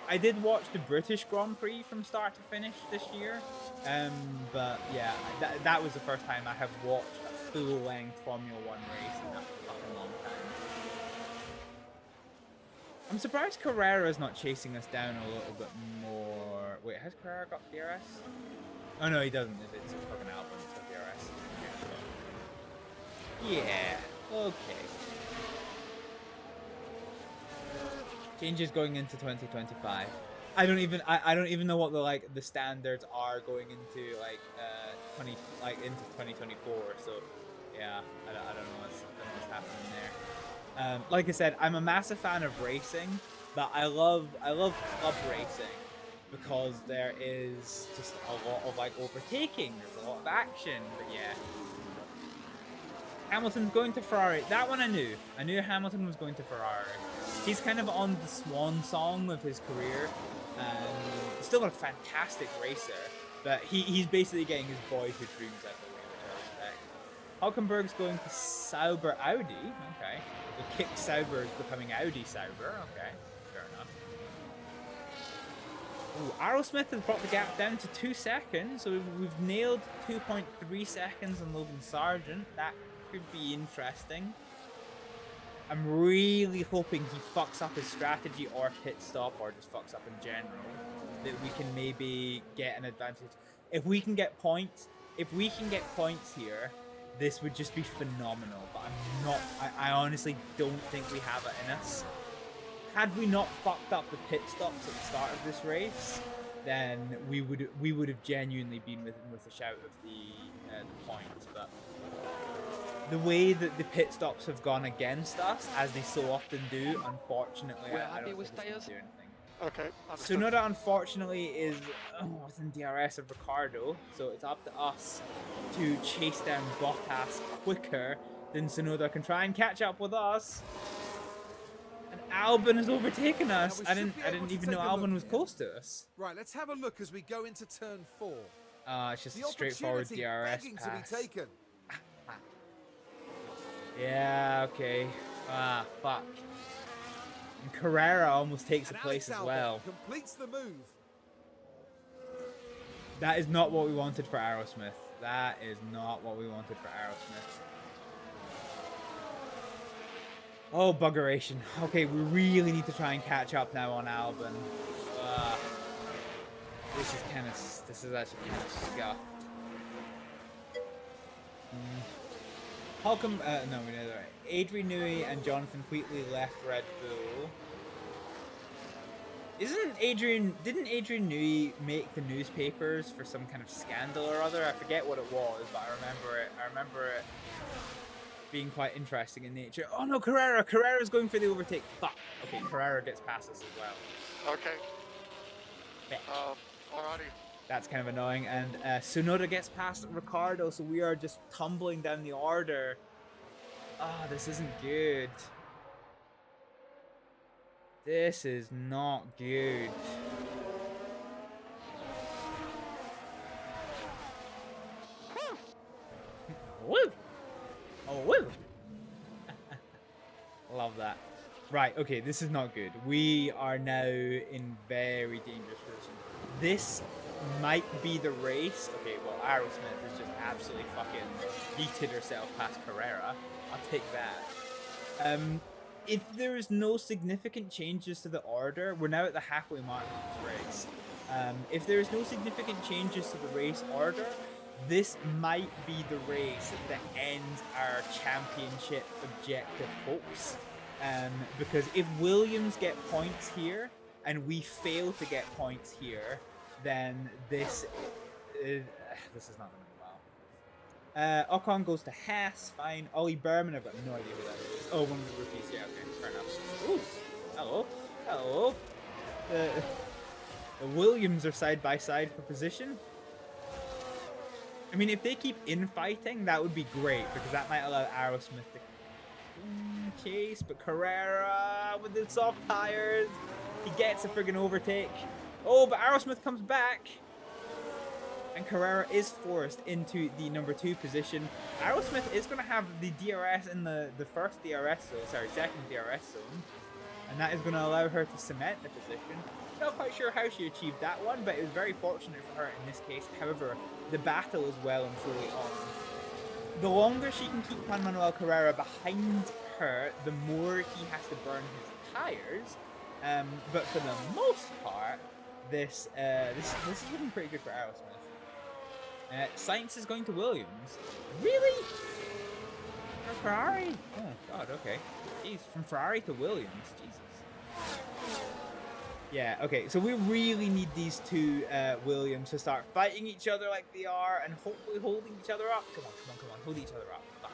I did watch the British Grand Prix from start to finish this year, but yeah, that was the first time I have watched a full-length Formula 1 race in a fucking long time. I'm surprised Carrera's not chasing us down a little bit more. Wait, has Carrera got DRS? Oh no, he doesn't. It's a fucking Albon that's got DRS. Yeah, okay. Changes going into 2025. I don't even know what the standards are going into into 2024. So yeah, I don't know what's happening there. Like I said, I'm a massive fan of racing, but I love club racing because there is just a lot of like overtaking. There's a lot of action. But yeah, Hamilton's going to Ferrari. That one I knew. I knew Hamilton was going to Ferrari. He's kind of on the swan song of his career. Still a fantastic racer, but he's basically getting his boyhood dreams out of the way, which I respect. Hülkenberg's going to Sauber Audi. Okay. The kick Sauber is becoming Audi Sauber. Okay. Fair enough. Ooh, Aerosmith has brought the gap down to 2 seconds, so we've nailed 2.3 seconds on Logan Sargent. That could be interesting. I'm really hoping he fucks up his strategy or pit stop, or just fucks up in general, that we can maybe get an advantage. If we can get points here, this would just be phenomenal. But I honestly don't think we have it in us. Had we not fucked up the pit stops at the start of this race, then we would have genuinely been with a shout of the points. But the way that the pit stops have gone against us, as they so often do, unfortunately, We're I happy don't with think it's tires? gonna do anything. Okay, understood. Tsunoda, unfortunately, is within DRS of Ricardo, so it's up to us to chase down Bottas quicker than Tsunoda can try and catch up with us. And Albon has overtaken us. we I should be able didn't to even take know a look Albon was here. close to us. Right, let's have a look as we go into turn 4. It's just The a straightforward opportunity DRS begging pass. to be taken. Yeah, okay. Fuck. And Carrera almost takes a And place Alex as Albon well. completes the move. That is not what we wanted for Aerosmith. That is not what we wanted for Aerosmith. Oh, buggeration. Okay, we really need to try and catch up now on Albon. This is actually kind of scuffed. Holcomb, no, we know that. Adrian Newey and Jonathan Wheatley left Red Bull. Didn't Adrian Newey make the newspapers for some kind of scandal or other? I forget what it was, but I remember it being quite interesting in nature. Oh no, Carrera's going for the overtake. Fuck. Okay, Carrera gets past us as well. Okay. Yeah. Alrighty. That's kind of annoying, and Tsunoda gets past Ricardo, so we are just tumbling down the order. This isn't good. This is not good. Woo! Oh, woo! Love that. Right, okay, this is not good. We are now in very dangerous position. This might be the race. Okay, well, Aerosmith has just absolutely fucking yeeted herself past Carrera. I'll take that. If there is no significant changes to the order, we're now at the halfway mark of this race. If there is no significant changes to the race order, this might be the race that ends our championship objective hopes. Because if Williams get points here and we fail to get points here, then this is not going to go well. Ocon goes to Haas, fine. Ollie Berman, I've got no idea who that is. Oh, one of the rookies, yeah, okay, fair enough. Ooh, hello. The Williams are side by side for position. I mean, if they keep infighting, that would be great, because that might allow Aerosmith to chase, but Carrera with the soft tires, he gets a friggin' overtake. Oh, but Aerosmith comes back, and Carrera is forced into the number 2 position. Aerosmith is going to have the DRS in the first second DRS zone, and that is going to allow her to cement the position. Not quite sure how she achieved that one, but it was very fortunate for her in this case. However, the battle is well and truly on. The longer she can keep Juan Manuel Carrera behind her, the more he has to burn his tires. But for the most part, this is looking pretty good for Aerosmith. Sainz is going to Williams. Really? For Ferrari? Oh god, okay. Jeez, from Ferrari to Williams. Jesus. Yeah, okay, so we really need these two Williams to start fighting each other like they are and hopefully holding each other up. Come on, hold each other up. Fuck.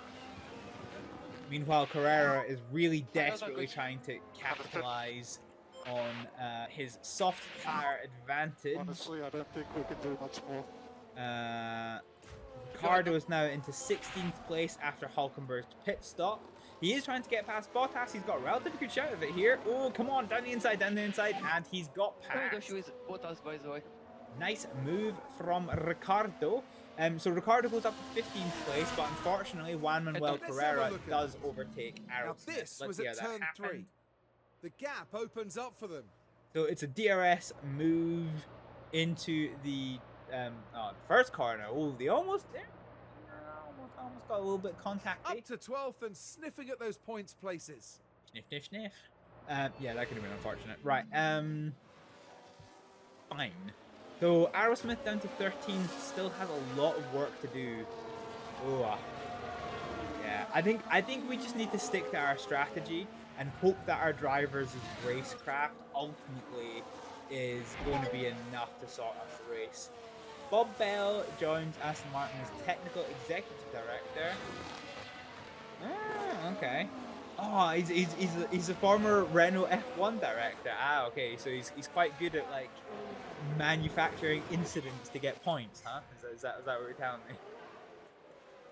Meanwhile, Carrera is really desperately trying to capitalize on his soft tire advantage. Honestly, I don't think we can do much more. Ricardo is now into 16th place after Hulkenberg's pit stop. He is trying to get past Bottas. He's got a relatively good shot of it here. Oh, come on, down the inside, and he's got past. With Bottas, by the way. Nice move from Ricardo. So Ricardo goes up to 15th place, but unfortunately, Juan Manuel Carrera does overtake Aerosmith. Now this was at turn 3. The gap opens up for them. So it's a DRS move into the first corner. Oh, they almost there. Almost got a little bit contacty. Up to 12th and sniffing at those points places. Sniff. Yeah, that could have been unfortunate. Right. Fine. So Aerosmith down to 13th, still has a lot of work to do. Oh. Yeah, I think we just need to stick to our strategy and hope that our drivers' racecraft ultimately is going to be enough to sort out the race. Bob Bell joins Aston Martin as Technical Executive Director. Okay. Oh, he's a former Renault F1 director. Ah, okay. So he's quite good at like manufacturing incidents to get points, huh? Is that what you're telling me?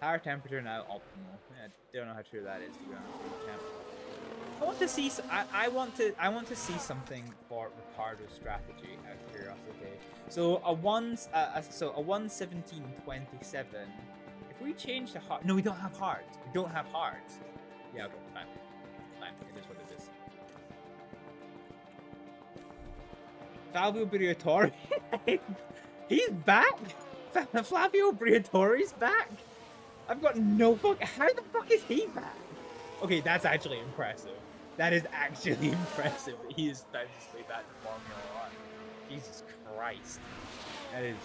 Tire temperature now optimal. Yeah, don't know how true that is, to be honest with you, champ. I want to see. I want to see something for Ricardo's strategy. Out of curiosity. So a 1:17.27. If we change the hard, no, we don't have hards. We don't have hards. Yeah, okay, fine. Fine. It is what it is. Flavio Briatore. He's back. Flavio Briatore's back. I've got no fuck. How the fuck is he back? Okay, that's actually impressive. That is actually impressive that he has found his way back to Formula 1. Jesus Christ. That is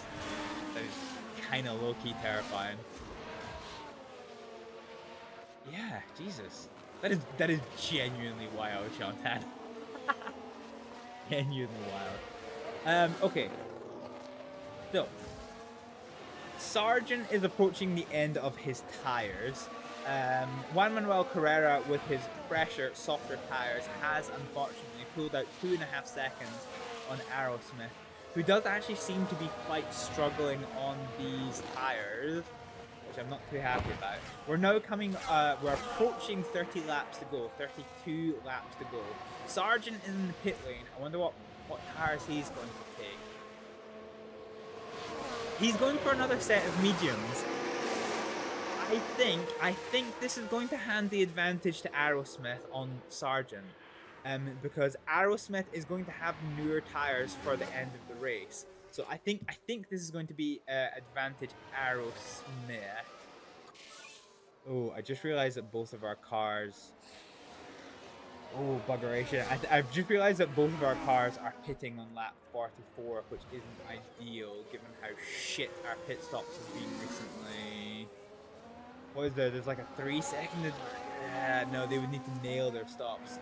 kind of low-key terrifying. Yeah, Jesus. That is genuinely wild, Shantan. Genuinely wild. Okay. So, Sargent is approaching the end of his tires. Juan Manuel Carrera, with his fresher, softer tires, has unfortunately pulled out 2.5 seconds on Aerosmith, who does actually seem to be quite struggling on these tires, which I'm not too happy about. We're now we're approaching 30 laps to go, 32 laps to go. Sargent is in the pit lane. I wonder what tires he's going to take. He's going for another set of mediums. I think this is going to hand the advantage to Aerosmith on Sargent, because Aerosmith is going to have newer tires for the end of the race. So I think this is going to be advantage Aerosmith. Oh, I just realized that both of our cars. Oh, buggeration. I've just realized that both of our cars are pitting on lap 44, which isn't ideal given how shit our pit stops have been recently. What is there? There's like a 3-second. No, they would need to nail their stops.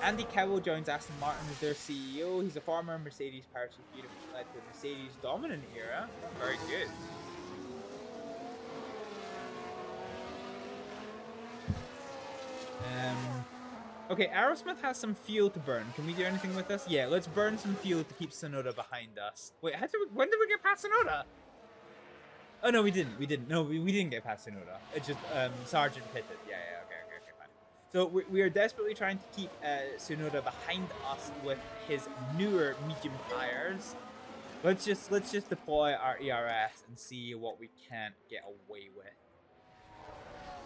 Andy Cowell joins Aston Martin as their CEO. He's a former Mercedes power chief unit which led to the Mercedes dominant era. Very good. Okay, Aerosmith has some fuel to burn. Can we do anything with this? Yeah, let's burn some fuel to keep Sonoda behind us. Wait, when did we get past Sonoda? Oh no, we didn't. No, we didn't get past Sonoda. It's just Sargent pitted. Yeah, okay, fine. So we are desperately trying to keep Sonoda behind us with his newer medium tires. Let's just deploy our ERS and see what we can't get away with.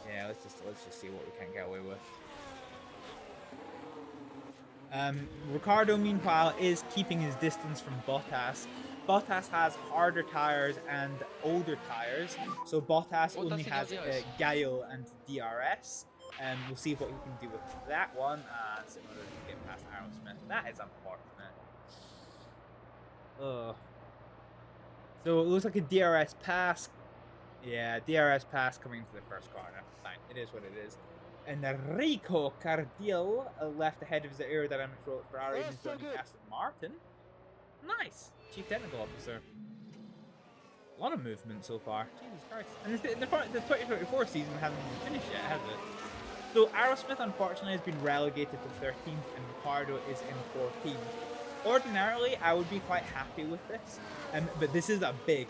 Yeah, let's just see what we can't get away with. Ricardo, meanwhile, is keeping his distance from Bottas. Bottas has harder tires and older tires, so Bottas only has Gaio and DRS. We'll see what he can do with that one. So in order to get past Aerosmith, that is unfortunate. So it looks like a DRS pass. Yeah, DRS pass coming into the first corner. Fine, it is what it is. Enrico Cardiel left ahead of his aerodynamic role at Ferrari and is joining Aston Martin. Nice! Chief Technical Officer. A lot of movement so far. Jesus Christ. And the 2024 season hasn't even finished yet, has it? So Aerosmith unfortunately has been relegated to 13th and Ricardo is in 14th. Ordinarily, I would be quite happy with this. But this is a big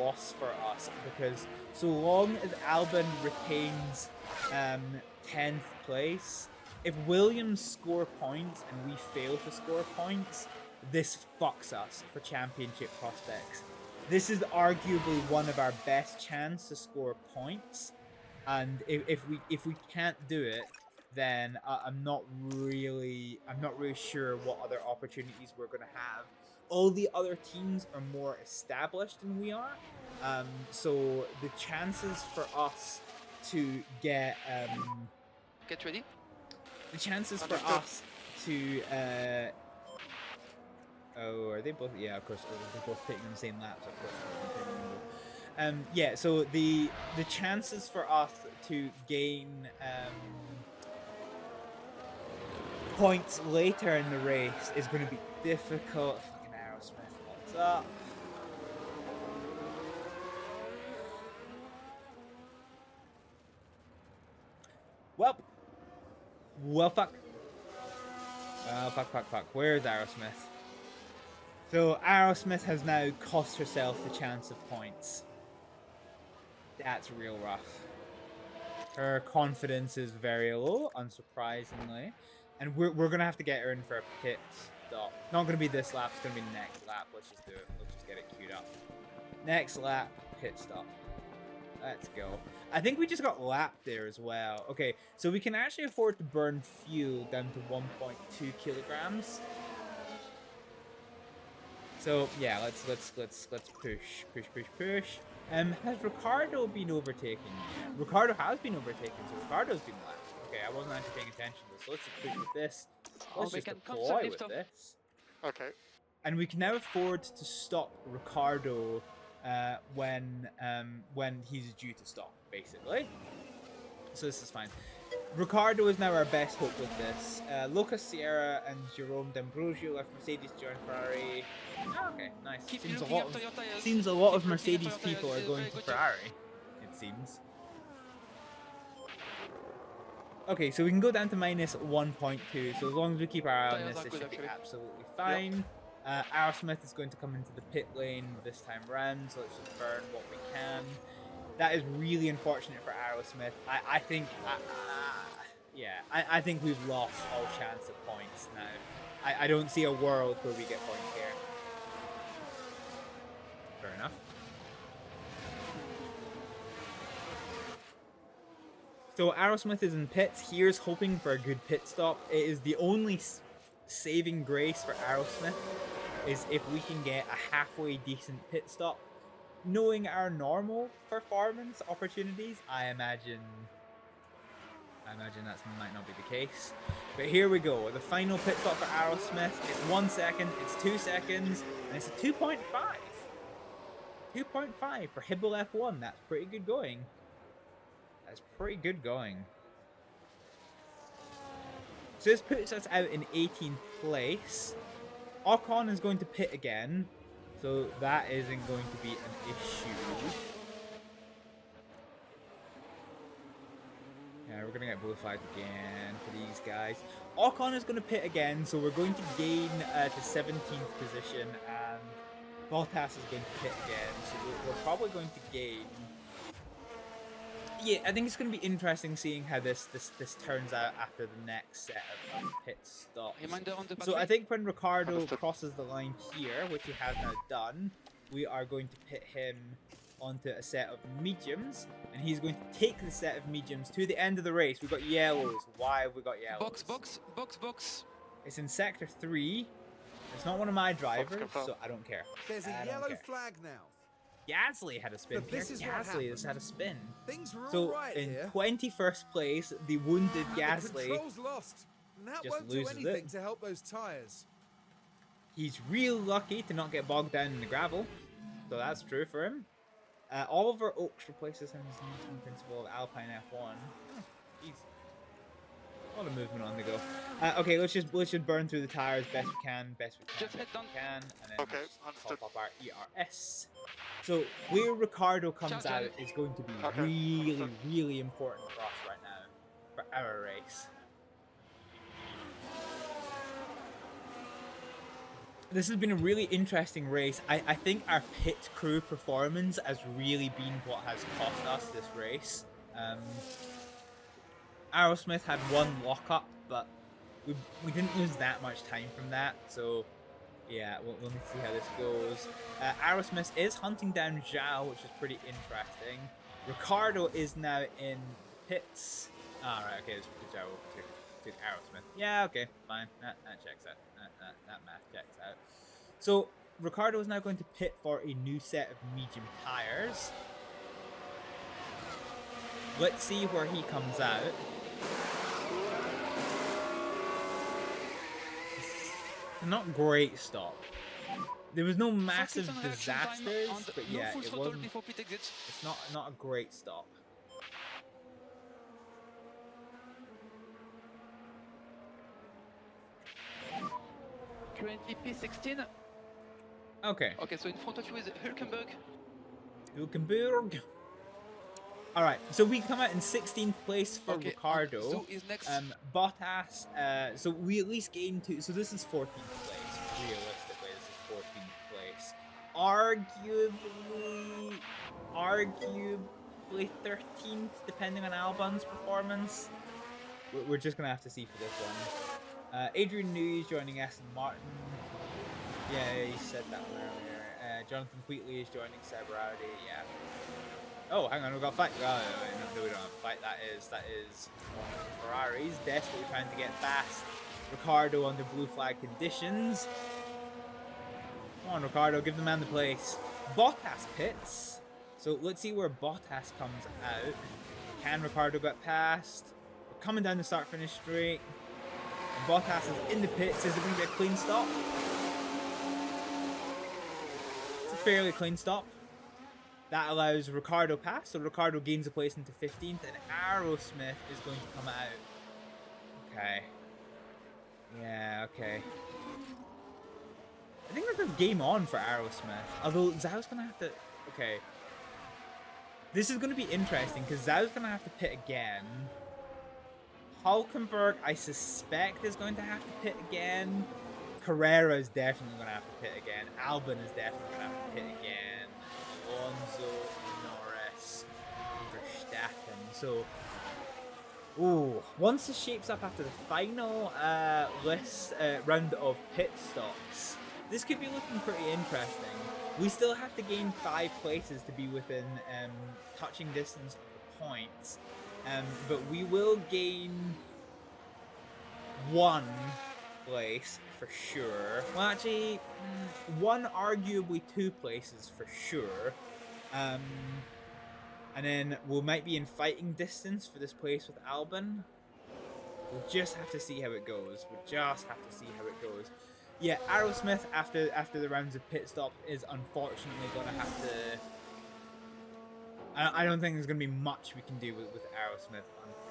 loss for us because so long as Albon retains 10th place, if Williams score points and we fail to score points, this fucks us for championship prospects. This is arguably one of our best chances to score points, and if we can't do it, then I'm not really sure what other opportunities we're gonna have. All the other teams are more established than we are, so the chances for us to get Get ready. the chances for us to oh, are they both? Yeah, of course. They're both taking the same laps, of course. Yeah. So the chances for us to gain points later in the race is going to be difficult. Fucking Aerosmith, what's up? Well, fuck. Fuck. Where's Aerosmith? So Aerosmith has now cost herself the chance of points. That's real rough. Her confidence is very low, unsurprisingly. And we're going to have to get her in for a pit stop. It's not going to be this lap, it's going to be next lap. Let's just do it. Let's just get it queued up. Next lap, pit stop. Let's go. I think we just got lapped there as well. Okay, so we can actually afford to burn fuel down to 1.2 kilograms. So yeah, let's push. Has Ricardo been overtaken? Ricardo has been overtaken, so Ricardo's been lapped. Okay, I wasn't actually paying attention to this. So let's just push with this. Let's just deploy with this. Okay. And we can now afford to stop Ricardo when he's due to stop, basically. So this is fine. Ricardo is now our best hope with this. Lucas Sierra and Jerome D'Ambrosio left Mercedes to join Ferrari. Oh, okay, nice. Seems a lot of Mercedes people are going to Ferrari, it seems. Okay, so we can go down to minus 1.2, so as long as we keep our eye on this, it should be absolutely fine. Aerosmith is going to come into the pit lane this time round, so let's just burn what we can. That is really unfortunate for Aerosmith. I think we've lost all chance of points now. I don't see a world where we get points here. Fair enough. So Aerosmith is in pits. Here's hoping for a good pit stop. It is the only saving grace for Aerosmith is if we can get a halfway decent pit stop. Knowing our normal performance opportunities, I imagine that might not be the case. But here we go. The final pit stop for Aerosmith. It's 1 second, it's 2 seconds, and it's a 2.5. 2.5 for Hibble F1. That's pretty good going. That's pretty good going. So this puts us out in 18th place. Ocon is going to pit again, so that isn't going to be an issue. Yeah, we're going to get blue flagged again for these guys. Ocon is going to pit again, so we're going to gain to 17th position, and Bottas is going to pit again, so we're probably going to gain. Yeah, I think it's going to be interesting seeing how this turns out after the next set of pit stops. So I think when Ricardo crosses the line here, which he has now done, we are going to pit him onto a set of mediums, and he's going to take the set of mediums to the end of the race. We've got yellows. Why have we got yellows? Box. It's in sector 3. It's not one of my drivers, so I don't care. There's a yellow flag now. Gasly had a spin. But this is Gasly has had a spin. Things were so all right in here. 21st place, the wounded Gasly The controls lost. And that just won't do loses anything it. to help those tires. He's real lucky to not get bogged down in the gravel, so that's true for him. Oliver Oaks replaces him as the principal of Alpine F1. Oh, jeez. A lot of movement on the go. Okay, let's just burn through the tires best we can, and then Okay, just top up our ERS. So where Ricardo comes out is going to be really important for us right now, for our race. This has been a really interesting race. I think our pit crew performance has really been what has cost us this race. Aerosmith had one lockup, but we didn't lose that much time from that, so yeah, we'll need to see how this goes. Aerosmith is hunting down Zhao, which is pretty interesting. Ricardo is now in pits. Alright, okay, this Zhao took Aerosmith. Yeah, okay, fine. That checks out. That math checks out. So, Ricardo is now going to pit for a new set of medium tires. Let's see where he comes out. Not great stop. There was no massive disasters, but yeah, it wasn't. It's not a great stop. Currently P16. Okay. Okay, so in front of you is Hülkenberg. Hülkenberg. Alright, so we come out in 16th place for Okay, Ricardo. Zoo is next. Bottas, so we at least gained 2. So this is 14th place. Realistically, this is 14th place. Arguably 13th, depending on Albon's performance. We're just gonna have to see for this one. Adrian Newey is joining Aston Martin. Yeah, he said that one earlier. Jonathan Wheatley is joining Severardi. Yeah. Oh, hang on, we've got a fight. Oh, no, we don't have a fight. That is Ferrari's desperately trying to get past Ricardo under blue flag conditions. Come on, Ricardo, give the man the place. Bottas pits. So let's see where Bottas comes out. Can Ricardo get past? We're coming down the start-finish straight. And Bottas is in the pits. Is it going to be a clean stop? It's a fairly clean stop. That allows Ricardo pass, so Ricardo gains a place into 15th, and Aerosmith is going to come out. Okay. Yeah, okay. I think that's a game on for Aerosmith. Although Zhao's going to have to... Okay. This is going to be interesting, because Zhao's going to have to pit again. Hulkenberg, I suspect, is going to have to pit again. Carrera is definitely going to have to pit again. Albon is definitely going to have to pit again. Alonso, Norris, Verstappen. So, ooh, once this shapes up after the final round of pit stops, this could be looking pretty interesting. We still have to gain 5 places to be within touching distance of the points, but we will gain 1 place for sure. Well, actually, 1, arguably 2 places for sure. And then we might be in fighting distance for this place with Albon. We'll just have to see how it goes. Yeah, Aerosmith after the rounds of pit stop is unfortunately going to have to... I don't think there's going to be much we can do with Aerosmith,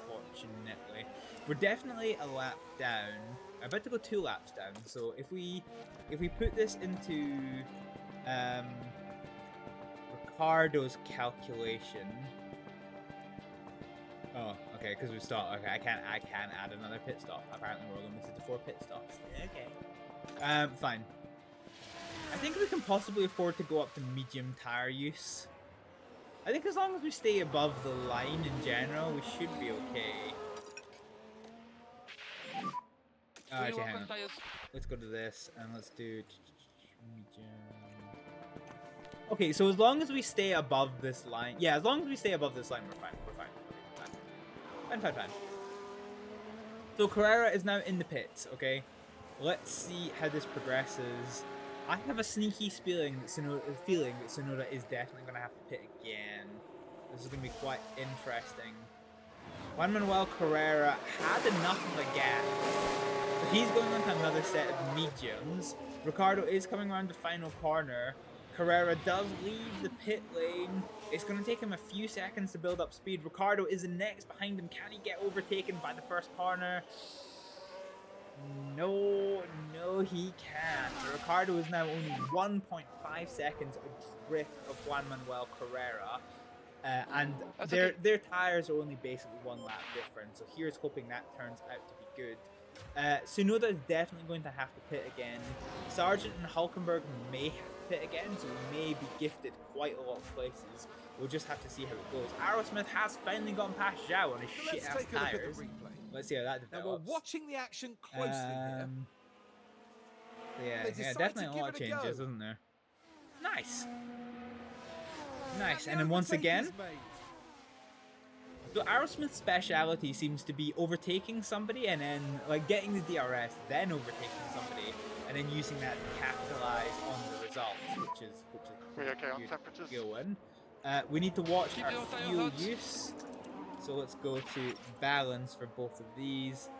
unfortunately. We're definitely a lap down. I'm about to go 2 laps down, so if we put this into Ricardo's calculation. Oh, okay, because we stopped. Okay, I can't add another pit stop. Apparently we're limited to 4 pit stops. Okay. Fine. I think we can possibly afford to go up to medium tire use. I think as long as we stay above the line in general, we should be okay. Actually, hang on. Let's go to this and let's do medium. Okay, so as long as we stay above this line, yeah, as long as we stay above this line, we're fine. Fine. So Carrera is now in the pits. Okay, let's see how this progresses. I have a sneaky feeling that Tsunoda is definitely going to have to pit again. This is going to be quite interesting. Juan Manuel Carrera had enough of a gap. But he's going on to another set of mediums. Ricardo is coming around the final corner. Carrera does leave the pit lane. It's going to take him a few seconds to build up speed. Ricardo is next behind him. Can he get overtaken by the first corner? No, he can't. Ricardo is now only 1.5 seconds adrift of Juan Manuel Carrera. And their tires are only basically 1 lap different. So here's hoping that turns out to be good. Tsunoda is definitely going to have to pit again. Sargent and Hulkenberg may have to pit again, so we may be gifted quite a lot of places. We'll just have to see how it goes. Aerosmith has finally gotten past Zhao on his shit-ass tires. Let's see how that develops. Now we're watching the action closely here. Yeah, definitely a lot of changes, isn't there? Nice. And then once again, so Aerosmith's speciality seems to be overtaking somebody and then like getting the DRS, then overtaking somebody, and then using that to capitalize on the results, which is we okay on temperatures? Going. We need to watch our fuel use. So let's go to balance for both of these.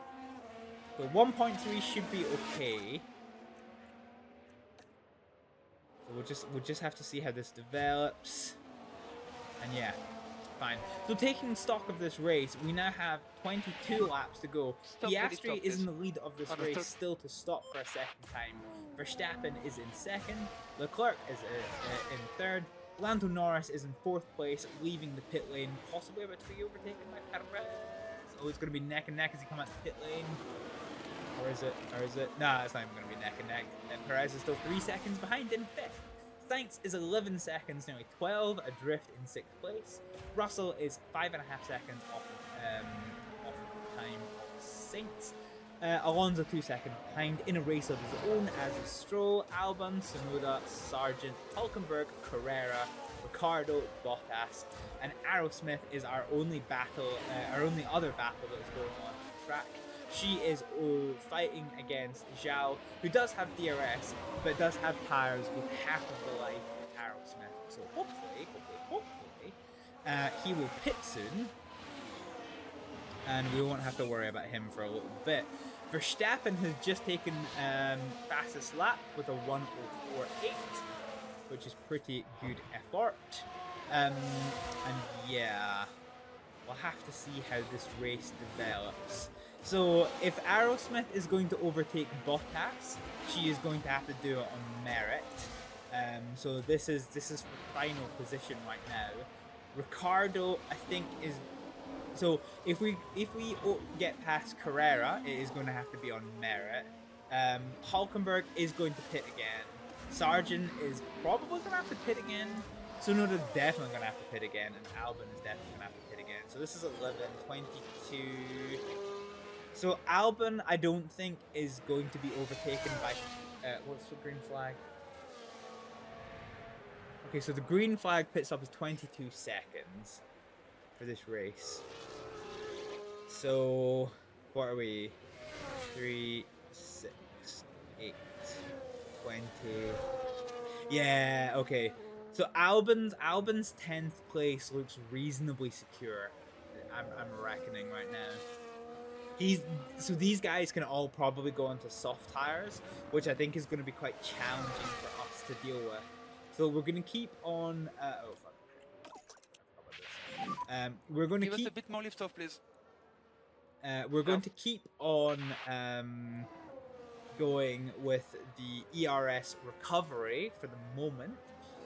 So 1.3 should be okay. So we'll just have to see how this develops. And yeah, fine. So taking stock of this race, we now have 22 laps to go. Piastri is in the lead of this race, still to stop for a second time. Verstappen is in second. Leclerc is in third. Lando Norris is in 4th place, leaving the pit lane, possibly about to be overtaken by Perez. Oh, it's going to be neck and neck as he comes out the pit lane. Or is it? Nah, it's not even going to be neck and neck. And Perez is still 3 seconds behind in 5th. Sainz is 11 seconds, nearly 12 adrift in 6th place. Russell is 5.5 seconds off the time of Sainz. Alonso 2 seconds behind in a race of his own as is Stroll, Albon, Tsunoda, Sargent, Hulkenberg, Carrera, Ricardo, Bottas, and Aerosmith is our only other battle that is going on the track. She is fighting against Zhao, who does have DRS, but does have tires with half of the life of Aerosmith. So hopefully, he will pit soon, and we won't have to worry about him for a little bit. Verstappen has just taken fastest lap with a 1:04.8, which is pretty good effort. And yeah, we'll have to see how this race develops. So if Aerosmith is going to overtake Bottas, she is going to have to do it on merit. So this is for final position right now. Ricardo, I think, is. So if we get past Carrera, it is going to have to be on merit. Hulkenberg is going to pit again. Sargent is probably going to have to pit again. Tsunoda is definitely going to have to pit again, and Albon is definitely going to have to pit again. So this is 11:22. So Albon, I don't think is going to be overtaken by what's the green flag? Okay, so the green flag pit stop is 22 seconds. For this race. So what are we? 3, 6, 8, 20. Yeah, okay. So Albon's 10th place looks reasonably secure. I'm reckoning right now. So these guys can all probably go onto soft tires, which I think is going to be quite challenging for us to deal with. So we're going to keep on. Oh fuck. We're going to Give keep us a bit more lift off, please. We're going to keep on going with the ERS recovery for the moment,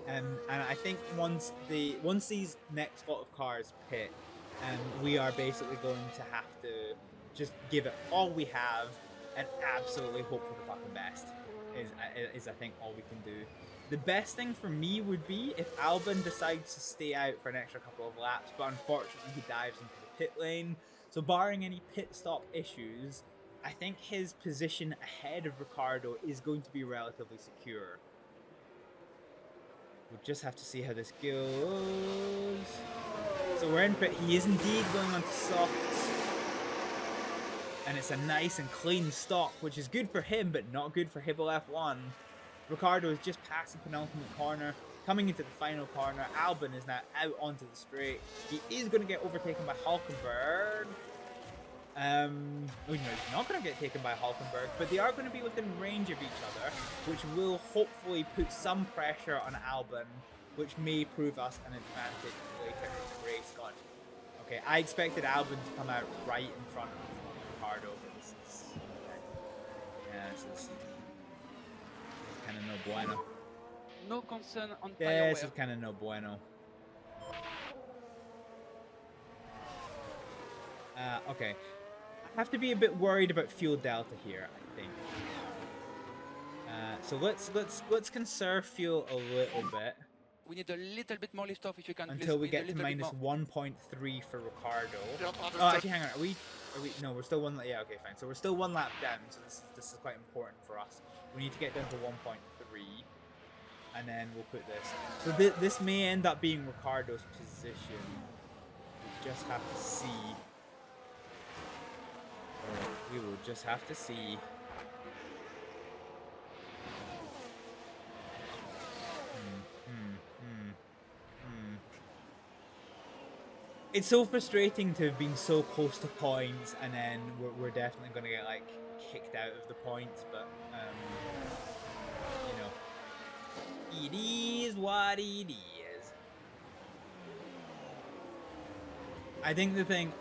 and I think once these next lot of cars pit, we are basically going to have to just give it all we have and absolutely hope for the fucking best. Is I think all we can do. The best thing for me would be if Albon decides to stay out for an extra couple of laps, but unfortunately he dives into the pit lane. So barring any pit stop issues, I think his position ahead of Ricardo is going to be relatively secure. We'll just have to see how this goes. So we're in pit. He is indeed going on to softs. And it's a nice and clean stop, which is good for him, but not good for Hibble F1. Ricardo is just past the penultimate corner, coming into the final corner. Albon is now out onto the straight. He is going to get overtaken by Hulkenberg. Oh, no, he's not going to get taken by Hulkenberg, but they are going to be within range of each other, which will hopefully put some pressure on Albon, which may prove us an advantage later in the race. God. Okay, I expected Albon to come out right in front of Ricardo, but this is... Yeah, this is kind of no bueno. No concern on Yeah, tire this wear. is kind of no bueno. Okay. I have to be a bit worried about fuel delta here, I think. So let's conserve fuel a little bit. We need a little bit more lift off if you can. Until please. we need a get to little bit minus more. 1.3 for Ricardo. Yep, Oh, actually, hang on. Are we? No, we're still one. Yeah, okay, fine. So we're still one lap down. So this is quite important for us. We need to get down to 1.3, and then we'll put this. So this may end up being Ricardo's position. We just have to see. We will just have to see. It's so frustrating to have been so close to points, and then we're definitely going to get like kicked out of the points. But you know, it is what it is. I think the thing,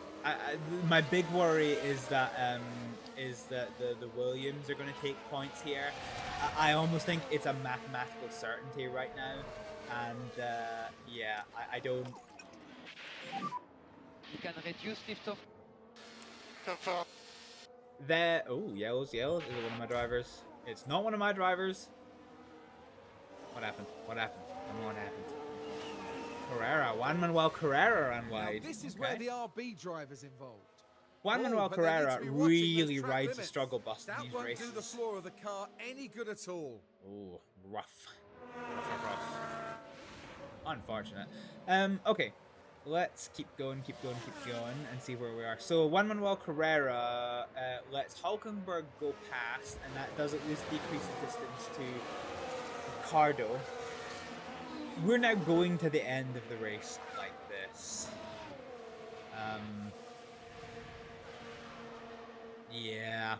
my big worry is that the Williams are going to take points here. I almost think it's a mathematical certainty right now. and yeah, I don't. You can reduce lift off. Confirm. There. Oh, yellows. Is it one of my drivers? It's not one of my drivers. What happened? What happened? What happened? Juan Manuel Carrera ran Now, wide. this is Okay. where the RB driver's involved. Juan Manuel but they need Carrera to be watching those really track rides a limits. struggle bus in That these won't races. do the floor of the car any good at all. Oh, rough. Rough. Unfortunate. Okay. Let's keep going, and see where we are. So, Juan Manuel Carrera lets Hulkenberg go past, and that does at least decrease the distance to Ricardo. We're now going to the end of the race like this. Yeah.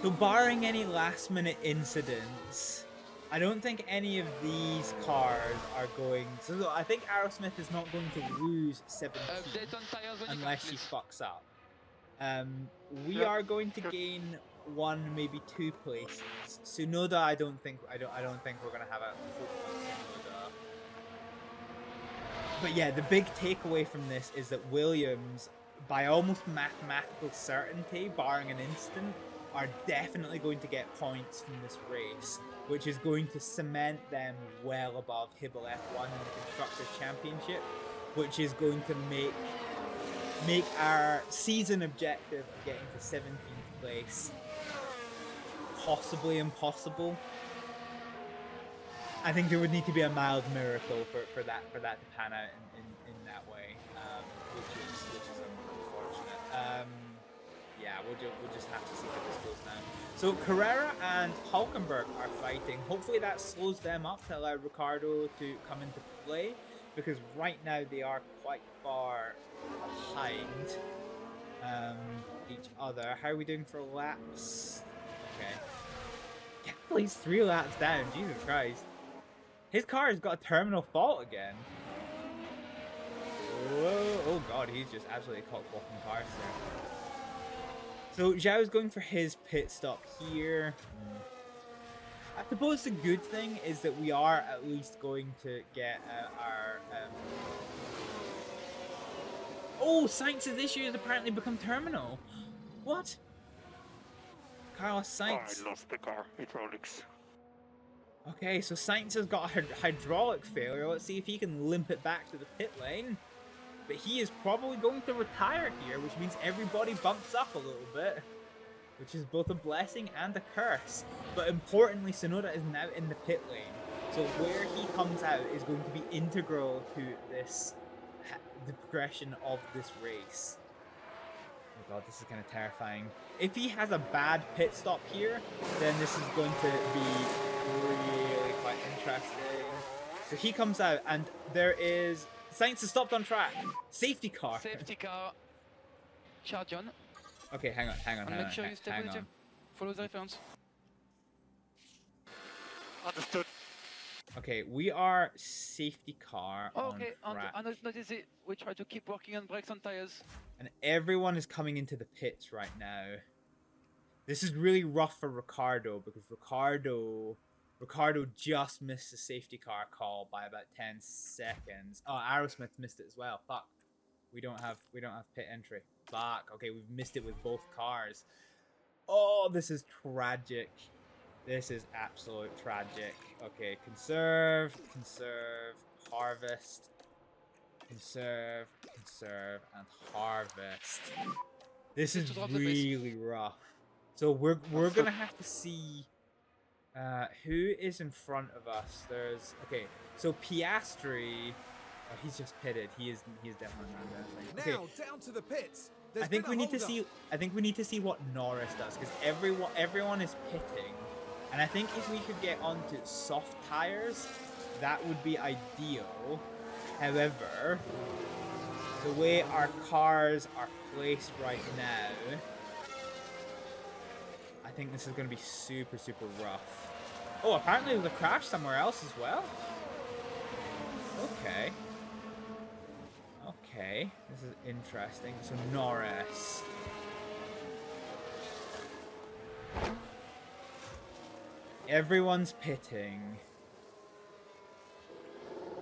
So, barring any last-minute incidents, I don't think any of these cars are going. So I think Aerosmith is not going to lose 17 Update on tires when you unless can, she please. fucks up. We Yeah. are going to gain 1, maybe 2 places. Tsunoda, I don't think we're gonna have a hope on Tsunoda. But yeah, the big takeaway from this is that Williams, by almost mathematical certainty, barring an instant, are definitely going to get points from this race, which is going to cement them well above Hibble F1 in the Constructors' Championship, which is going to make our season objective of getting to 17th place possibly impossible. I think there would need to be a mild miracle for that to pan out in that way, which is unfortunate. Yeah, we'll just have to see how this goes now. So Carrera and Hulkenberg are fighting. Hopefully that slows them up to allow Ricardo to come into play, because right now they are quite far behind each other. How are we doing for laps? Okay. Yeah, he's 3 laps down. Jesus Christ. His car has got a terminal fault again. Whoa. Oh god, he's just absolutely caught walking cars there. So Zhao's going for his pit stop here. I suppose the good thing is that we are at least going to get our... Oh, Sainz's issue has apparently become terminal. What? Carlos Sainz. I lost the car. Hydraulics. Okay, so Sainz has got a hydraulic failure. Let's see if he can limp it back to the pit lane. But he is probably going to retire here, which means everybody bumps up a little bit, which is both a blessing and a curse. But importantly, Tsunoda is now in the pit lane, so where he comes out is going to be integral to this, the progression of this race. Oh god, this is kind of terrifying. If he has a bad pit stop here, then this is going to be really quite interesting. So he comes out, and there is... Sainz has stopped on track. Safety car. Safety car. Charge on. Okay, hang on. And make sure you stay with it. Follow the reference. Understood. Okay, we are safety car Okay, on track. and notice it. We try to keep working on brakes and tires. And everyone is coming into the pits right now. This is really rough for Ricardo, because Ricardo just missed the safety car call by about 10 seconds. Oh, Aerosmith missed it as well. Fuck. We don't have pit entry. Fuck. Okay, we've missed it with both cars. Oh, this is tragic. This is absolute tragic. Okay, conserve, harvest, conserve, and harvest. This is really rough. So we're gonna have to see who is in front of us. There's so Piastri. Oh, he's just pitted. He's definitely around there. Okay. Now down to the pits. I think we need to see what Norris does, because everyone is pitting, and I think if we could get onto soft tires, that would be ideal. However, the way our cars are placed right now, I think this is going to be super rough. Oh, apparently there's a crash somewhere else as well. Okay, this is interesting. So Norris. Everyone's pitting.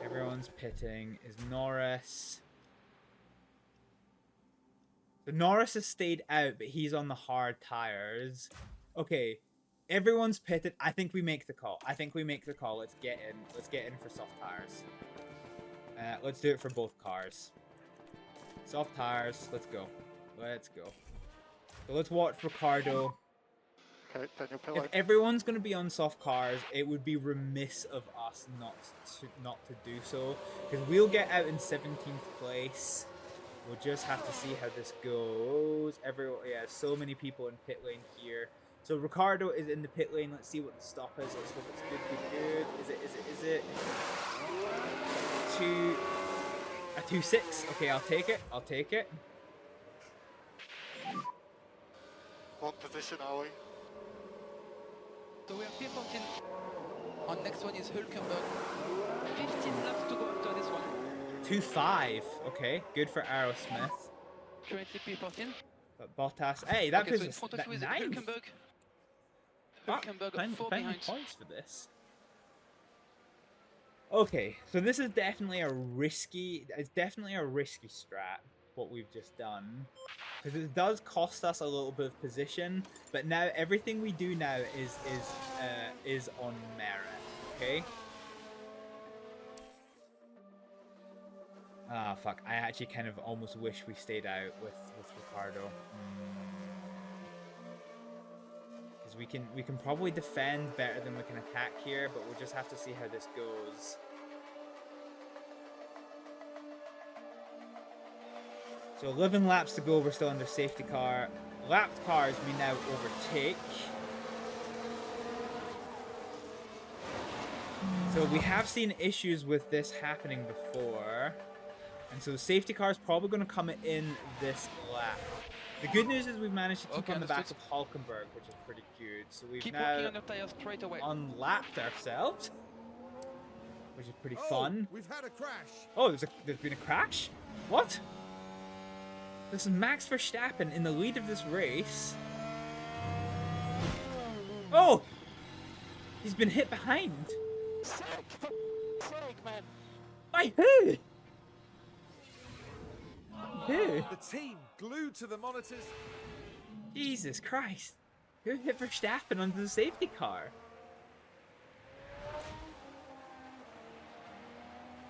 Everyone's pitting. Is Norris... So Norris has stayed out, but he's on the hard tires. Okay, everyone's pitted. I think we make the call. Let's get in. Let's get in for soft tires. Let's do it for both cars. Soft tires. Let's go. Let's go. So let's watch Ricardo. Okay, then you If everyone's going to be on soft cars, it would be remiss of us not to do so, because we'll get out in 17th place. We'll just have to see how this goes. Yeah, so many people in pit lane here. So Ricardo is in the pit lane. Let's see what the stop is. Let's hope it's good. Is it? A 2.6. Okay, I'll take it. What position are we? So we are P14. Our next one is Hülkenberg. 15 laps to go after this one. 2.5. Okay, good for Aerosmith. Currently P14. But Bottas. Hey, that Okay, puts so in us front of that you is ninth. Hülkenberg. Ah, Hülkenberg 4 plenty behind. points for this. Okay, so this is definitely a risky. It's definitely a risky strat. What we've just done, because it does cost us a little bit of position. But now everything we do now is on merit. Okay. Ah, fuck. I actually kind of almost wish we stayed out with Ricardo. Because we can probably defend better than we can attack here, but we'll just have to see how this goes. So 11 laps to go, we're still under safety car. Lapped cars we now overtake. So we have seen issues with this happening before. And so the safety car is probably going to come in this lap. The good news is we've managed to keep on the back of Hülkenberg, which is pretty good. So we've Keep now working on your tires straight away. unlapped ourselves, which is pretty fun. We've had a crash. Oh, there's been a crash? What? This is Max Verstappen in the lead of this race. Oh! He's been hit behind. Man. By who? Who? The team glued to the monitors. Jesus Christ. Who hit Verstappen under the safety car?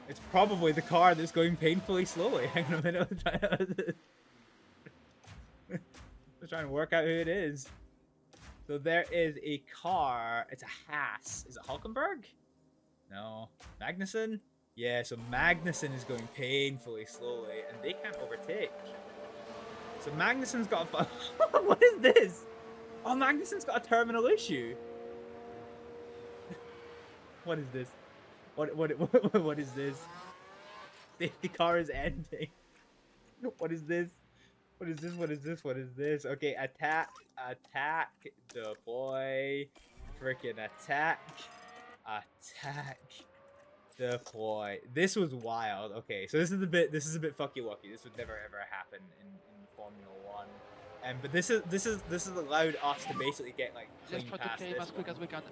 It's probably the car that's going painfully slowly. Hang on a minute. I'm trying to work out who it is. So there is a car. It's a Haas. Is it Hülkenberg? No. Magnussen? Yeah, so Magnussen is going painfully slowly, and they can't overtake. So Magnussen's got a... What is this? Oh, Magnussen's got a terminal issue. What is this? What is this? The car is ending. What is this? What is this? Okay, attack, deploy, freaking attack, deploy. This was wild. Okay, so this is a bit fucky wucky. This would never ever happen in Formula 1. But this is allowed us to basically get like clean Let's try to past play him this as quick one. as we can.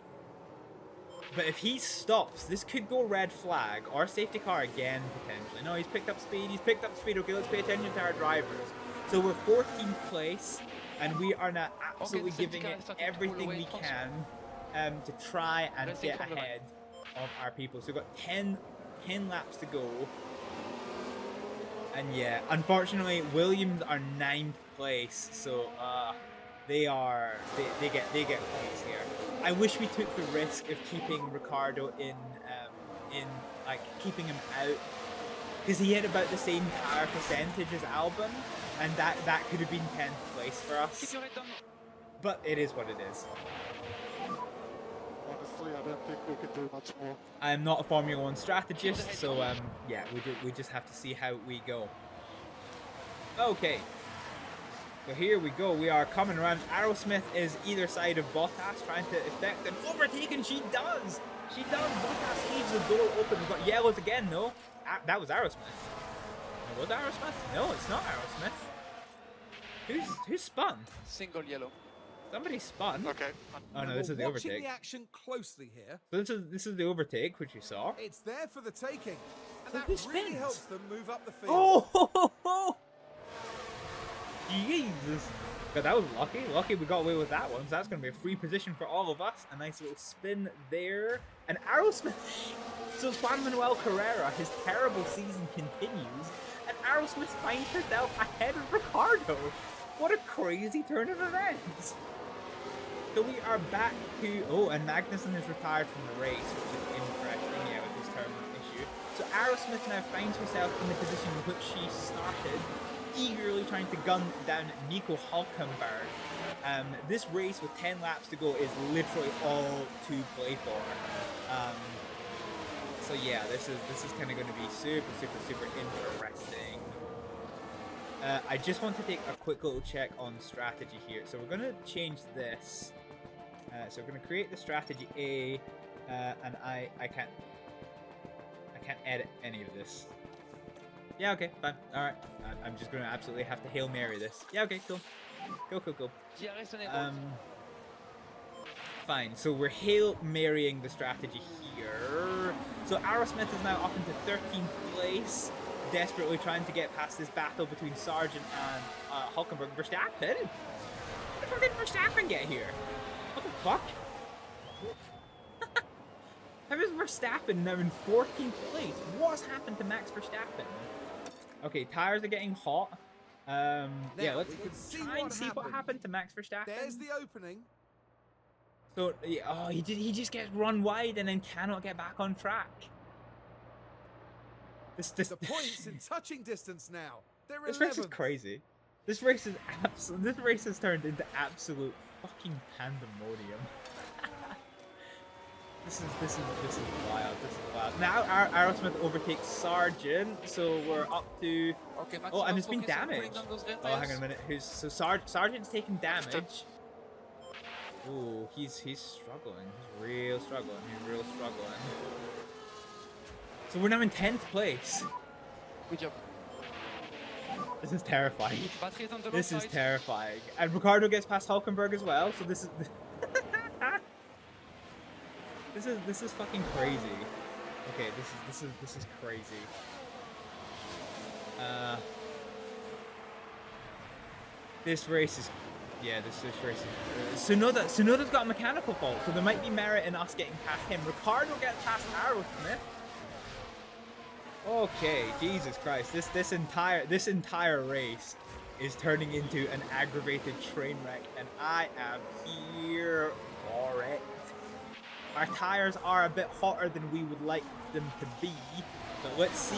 But if he stops, this could go red flag or safety car again potentially. No, he's picked up speed. Okay, let's pay attention to our drivers. So we're 14th place, and we are now absolutely giving it everything we can to try and get ahead of our people. So we've got 10 laps to go. And yeah, unfortunately, Williams are 9th place, so they get points here. I wish we took the risk of keeping Ricardo in like keeping him out, because he had about the same tire percentage as Albon, and that could have been 10th place for us. Keep your head down. But it is what it is. Honestly, I don't think we can do much more. I'm not a Formula 1 strategist, so yeah, we just have to see how we go. Okay. So here we go. We are coming around. Aerosmith is either side of Bottas, trying to effect an overtake, and she does. She does. Bottas leaves the door open. We've got yellows again. No, that was Aerosmith. No, was that Aerosmith? No, it's not Aerosmith. Who's spun? Single yellow. Somebody spun. Okay. Oh no, We're this is the watching overtake. the action closely here. So this is the overtake, which you saw. It's there for the taking, and So that this really spins. helps them move up the field. Oh! Jesus! But that was lucky. Lucky we got away with that one. So that's going to be a free position for all of us. A nice little spin there. And Aerosmith. So Juan Manuel Carrera, his terrible season continues. And Aerosmith finds herself ahead of Ricardo. What a crazy turn of events. So we are back to... Oh, and Magnussen has retired from the race, which is interesting, yeah, with this terminal issue. So Aerosmith now finds herself in the position in which she started, eagerly trying to gun down Nico Hülkenberg. This race with 10 laps to go is literally all to play for. So yeah, this is kind of going to be super interesting. I just want to take a quick little check on strategy here. So we're going to change this. So we're going to create the strategy A, and I can't edit any of this. Yeah, okay, fine. All right, I'm just going to absolutely have to Hail Mary this. Yeah, okay, cool. Cool. Fine, so we're Hail Marying the strategy here. So Aerosmith is now up into 13th place, desperately trying to get past this battle between Sargent and Hülkenberg. Verstappen? How the fuck did Verstappen get here? What the fuck? How is Verstappen now in 14th place? What's happened to Max Verstappen? Okay, tires are getting hot. Yeah, let's try and see what happened to Max Verstappen. There's the opening. So, yeah, oh, he just gets run wide and then cannot get back on track. The points in touching distance now. They're This race is 11th. crazy. This race has turned into absolute fucking pandemonium. This is wild. This is wild. Now our Aerosmith overtakes Sargent, so we're up to. Okay, Oh, and Max, it's been focus on pulling damaged. down those red Oh, hang tires. on a minute. So Sargent's taking damage. Ooh, he's struggling. He's real struggling. So we're now in 10th place. Good job. This is terrifying. Battery is on the This low is side. terrifying. And Ricardo gets past Hülkenberg as well, so this is this is fucking crazy. Okay, this is crazy. This race is this race is Tsunoda's got a mechanical fault, so there might be merit in us getting past him. Ricardo gets past Aerosmith. Okay, Jesus Christ, this entire race is turning into an aggravated train wreck, and I am here for it. Our tires are a bit hotter than we would like them to be, but let's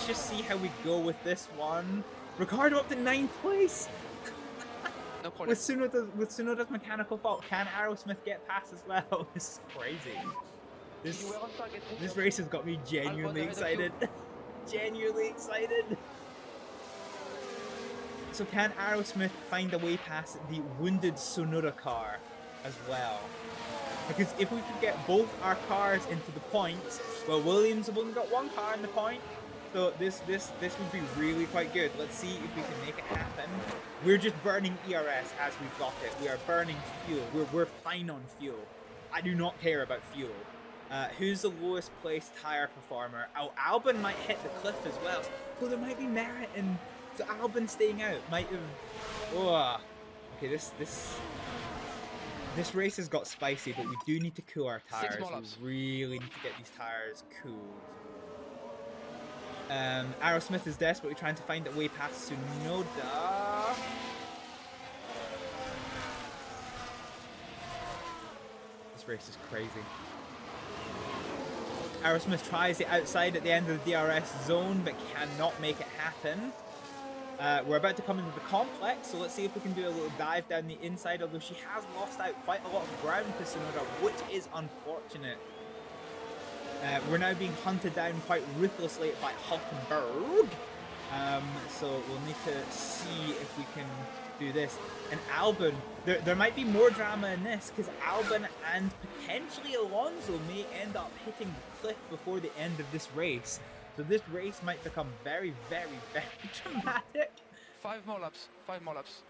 just see how we go with this one. Ricardo up to 9th place. No problem. With Tsunoda's mechanical fault, can Aerosmith get past as well? This is crazy. This race has got me genuinely excited. Genuinely excited. So can Aerosmith find a way past the wounded Tsunoda car as well? Because if we could get both our cars into the points, well, Williams have only got one car in the point, so this would be really quite good. Let's see if we can make it happen. We're just burning ERS as we've got it. We are burning fuel. We're fine on fuel. I do not care about fuel. Who's the lowest placed tire performer? Oh, Albon might hit the cliff as well. So there might be merit in so Albon staying out. Might have. Oh, okay. This race has got spicy, but we do need to cool our tires. We really need to get these tires cooled. Aerosmith is desperately trying to find a way past Tsunoda. This race is crazy. Aerosmith tries the outside at the end of the DRS zone, but cannot make it happen. We're about to come into the complex, so let's see if we can do a little dive down the inside, although she has lost out quite a lot of ground to Tsunoda, which is unfortunate. We're now being hunted down quite ruthlessly by Hülkenberg. So we'll need to see if we can do this. And Albon, there might be more drama in this, because Albon and potentially Alonso may end up hitting the cliff before the end of this race. So this race might become very, very, very dramatic. 5 more laps. 5 more laps.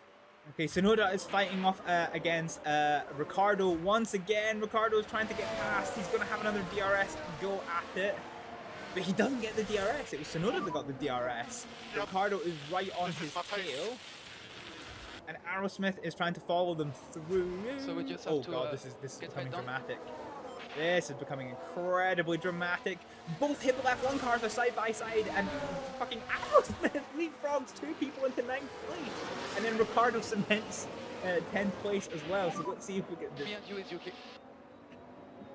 Okay, Sonoda is fighting off against Ricardo once again. Ricardo is trying to get past. He's going to have another DRS go at it. But he doesn't get the DRS. It was Sonoda that got the DRS. Yep. Ricardo is right on This is his my pace. tail. And Aerosmith is trying to follow them through. So we just have oh to, god, this is get becoming right down. dramatic. This is becoming incredibly dramatic. Both Hibble F1 cars are side by side, and fucking Aerosmith leapfrogs 2 people into 9th place. And then Ricardo cements 10th place as well. So let's see if we get this. Me and you is UK.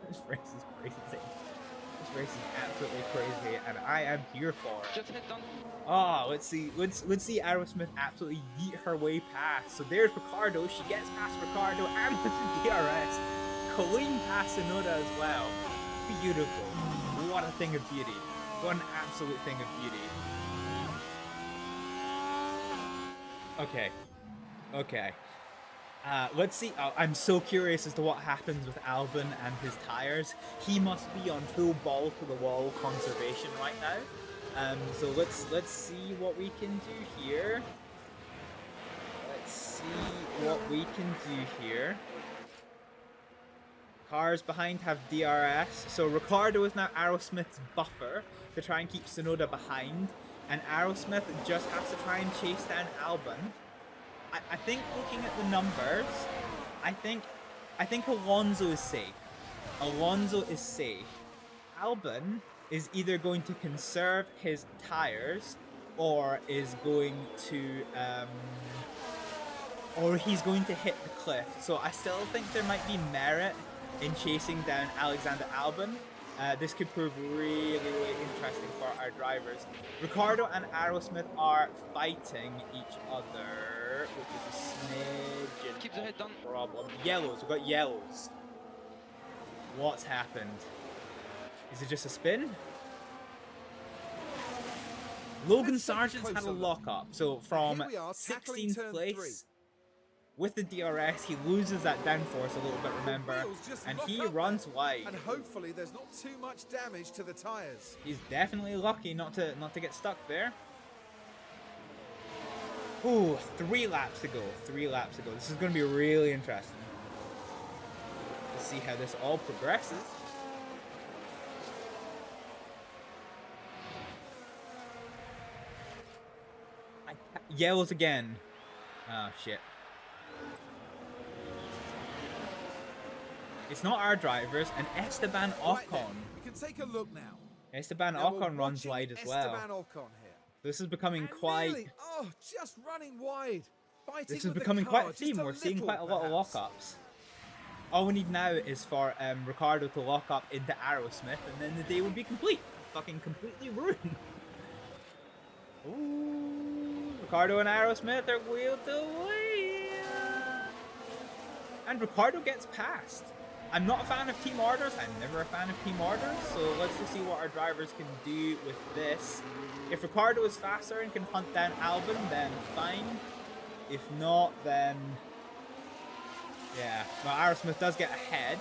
This race is crazy. This race is absolutely crazy, and I am here for it. Just head down. Oh, let's see Aerosmith absolutely yeet her way past. So there's Ricardo. She gets past Ricardo and the DRS. Clean past Sonoda as well. Beautiful. What a thing of beauty. What an absolute thing of beauty. Okay. Okay. Let's see. Oh, I'm so curious as to what happens with Albon and his tires. He must be on full ball to the wall conservation right now. So let's see what we can do here. Let's see what we can do here. Cars behind have DRS. So Ricardo is now Aerosmith's buffer to try and keep Sonoda behind. And Aerosmith just has to try and chase down Albon. I think looking at the numbers, I think Alonso is safe. Alonso is safe. Albon is either going to conserve his tires or is going to or he's going to hit the cliff. So I still think there might be merit in chasing down Alexander Albon. This could prove really, really interesting for our drivers. Ricardo and Aerosmith are fighting each other, which is a smidgen Keep the head down. problem. Yellows, we've got yellows. What's happened? Is it just a spin? Logan Let's take a Sargent's had a closer look. lock-up. So from Here we are, tackling 16th turn place, 3. with the DRS, he loses that downforce a little bit, remember, wheels just and lock he up runs there. wide. And hopefully there's not too much damage to the tyres. He's definitely lucky not to get stuck there. Ooh, 3 laps to go. 3 laps to go. This is going to be really interesting to see how this all progresses. Yellows again. Oh shit. It's not our drivers, and Esteban Right then, Ocon. we can take a look now. Esteban Now we're Ocon runs watching wide as well. Esteban Ocon here. This is becoming And quite. nearly, just running wide. Fighting This is with the becoming car, quite a theme. just We're seeing little, quite a lot of perhaps. lockups. All we need now is for Ricardo to lock up into Aerosmith, and then the day will be complete. Fucking completely ruined. Ooh, Ricardo and Aerosmith are wheel to wheel. And Ricardo gets past. I'm not a fan of team orders. I'm never a fan of team orders. So let's just see what our drivers can do with this. If Ricardo is faster and can hunt down Albon, then fine. If not, then yeah. Well, Aerosmith does get ahead.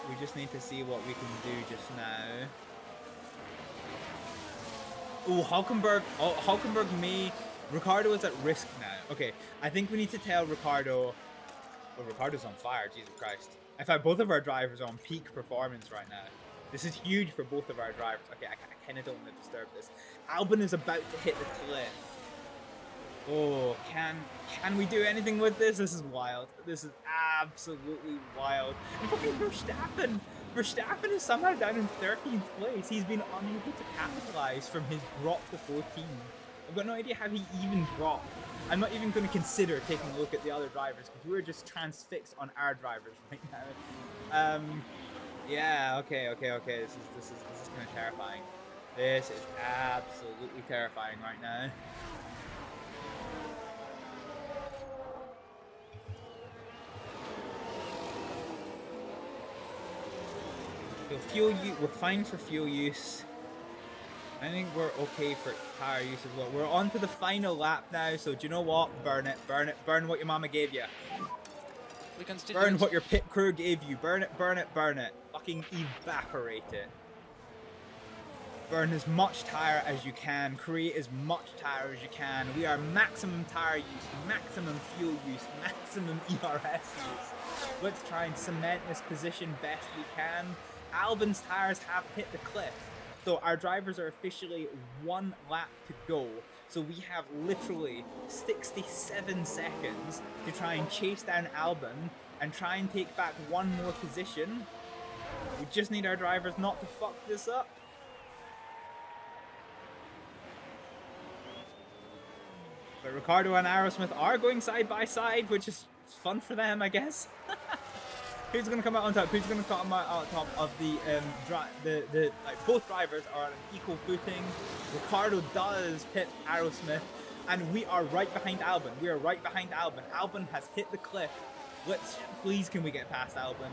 We just need to see what we can do just now. Oh, Hulkenberg. Oh, Hulkenberg may. Ricardo is at risk now. Okay, I think we need to tell Ricardo. Oh, Ricardo's on fire. Jesus Christ. In fact, both of our drivers are on peak performance right now. This is huge for both of our drivers. Okay, I kind of don't want to disturb this. Albon is about to hit the cliff. Oh, can we do anything with this? This is wild. This is absolutely wild. And fucking Verstappen! Verstappen is somehow down in 13th place. He's been unable to capitalize from his drop to 14. I've got no idea how he even dropped. I'm not even going to consider taking a look at the other drivers because we're just transfixed on our drivers right now. Yeah, okay. This is kind of terrifying. This is absolutely terrifying right now. So fuel use, we're fine for fuel use. I think we're okay for tire use as well. We're on to the final lap now, so do you know what? Burn it, burn what your mama gave you. We can still Burn do it. what your pit crew gave you. Burn it. Fucking evaporate it. Burn as much tire as you can, create as much tire as you can. We are maximum tire use, maximum fuel use, maximum ERS use. Let's try and cement this position best we can. Albon's tires have hit the cliff, so our drivers are officially 1 lap to go. So we have literally 67 seconds to try and chase down Albon and try and take back 1 more position. We just need our drivers not to fuck this up. But Ricciardo and Aerosmith are going side by side, which is fun for them, I guess. Who's going to come out on top? Who's going to come out on top of the like both drivers are on an equal footing. Ricciardo does pit Aerosmith, and we are right behind Albon. We are right behind Albon. Albon has hit the cliff. Please can we get past Albon?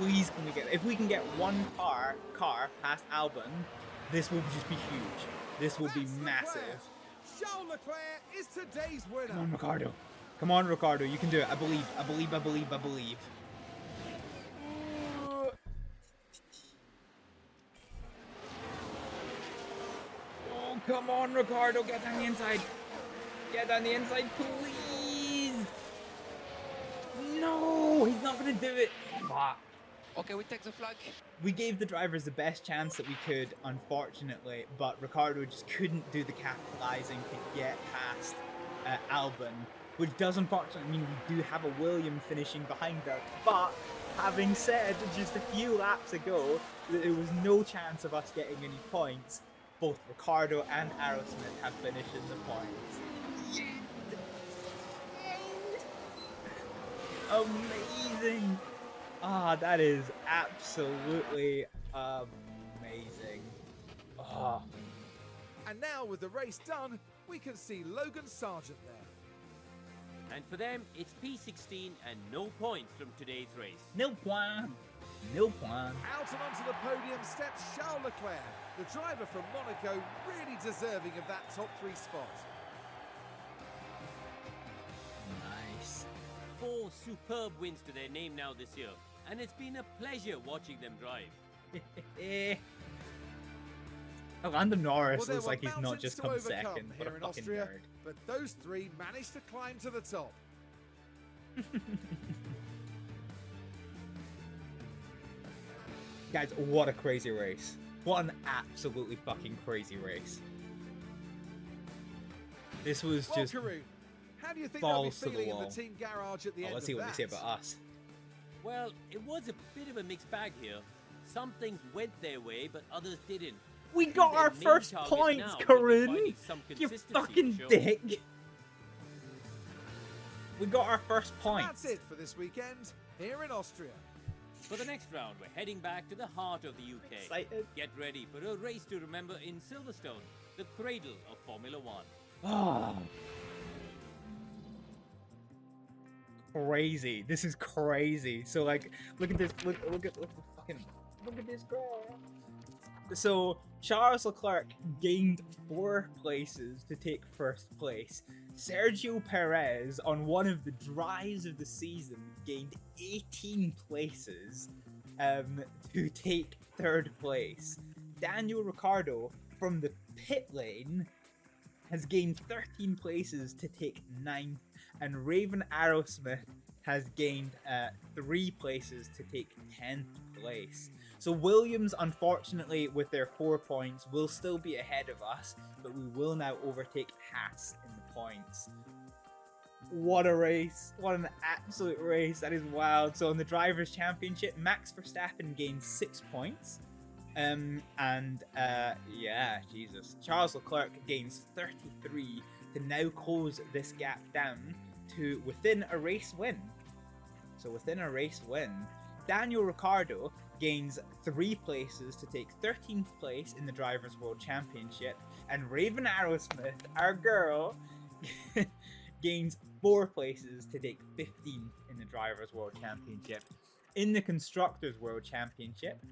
Please can we get, if we can get 1 car past Albon, this will just be huge. This will be massive. Charles Leclerc is today's winner. Come on, Ricciardo. Come on, Ricciardo. You can do it. I believe. I believe. I believe. I believe. Oh, come on, Ricciardo. Get down the inside. Get down the inside, please. No, he's not going to do it. Fuck. Okay, we take the flag. We gave the drivers the best chance that we could, unfortunately, but Ricciardo just couldn't do the capitalizing to get past Albon, which does unfortunately mean we do have a Williams finishing behind us. But having said just a few laps ago that there was no chance of us getting any points, both Ricciardo and Aerosmith have finished in the points. Amazing! Ah, that is absolutely amazing. Ah. And now with the race done, we can see Logan Sargent there. And for them, it's P16 and no points from today's race. No point. No point. Out and onto the podium steps Charles Leclerc, the driver from Monaco, really deserving of that top 3 spot. Nice. 4 superb wins to their name now this year, and it's been a pleasure watching them drive. Lando Norris Well, there looks were like he's not mountains just to come overcome second, but here a in fucking Austria, nerd. but those 3 managed to climb to the top. Guys, what a crazy race. What an absolutely fucking crazy race. This was Well, just Karun, how do you think they'll be balls to the feeling in the wall. team garage at the end let's of see what that? they say about us. Well, it was a bit of a mixed bag here. Some things went their way, but others didn't. We got Their our main first target points, now will be Karun! finding some You consistency fucking to show. dick! We got our first points. That's it for this weekend here in Austria. For the next round, we're heading back to the heart of the UK. Excited? Get ready for a race to remember in Silverstone, the cradle of Formula One. Ah. Crazy. This is crazy. So like, look at this. Look at this girl. So Charles Leclerc gained 4 places to take first place. Sergio Perez, on one of the drives of the season, gained 18 places to take 3rd place. Daniel Ricciardo, from the pit lane, has gained 13 places to take 9th, and Raven Aerosmith has gained 3 places to take 10th place. So Williams, unfortunately, with their 4 points, will still be ahead of us, but we will now overtake Haas in the points. What a race. What an absolute race. That is wild. So in the Drivers' Championship, Max Verstappen gains 6 points. Yeah, Jesus. Charles Leclerc gains 33 to now close this gap down to within a race win. So within a race win, Daniel Ricciardo gains 3 places to take 13th place in the Drivers' World Championship, and Raven Aerosmith, our girl, gains 4 places to take 15th in the Drivers' World Championship. In the Constructors' World Championship,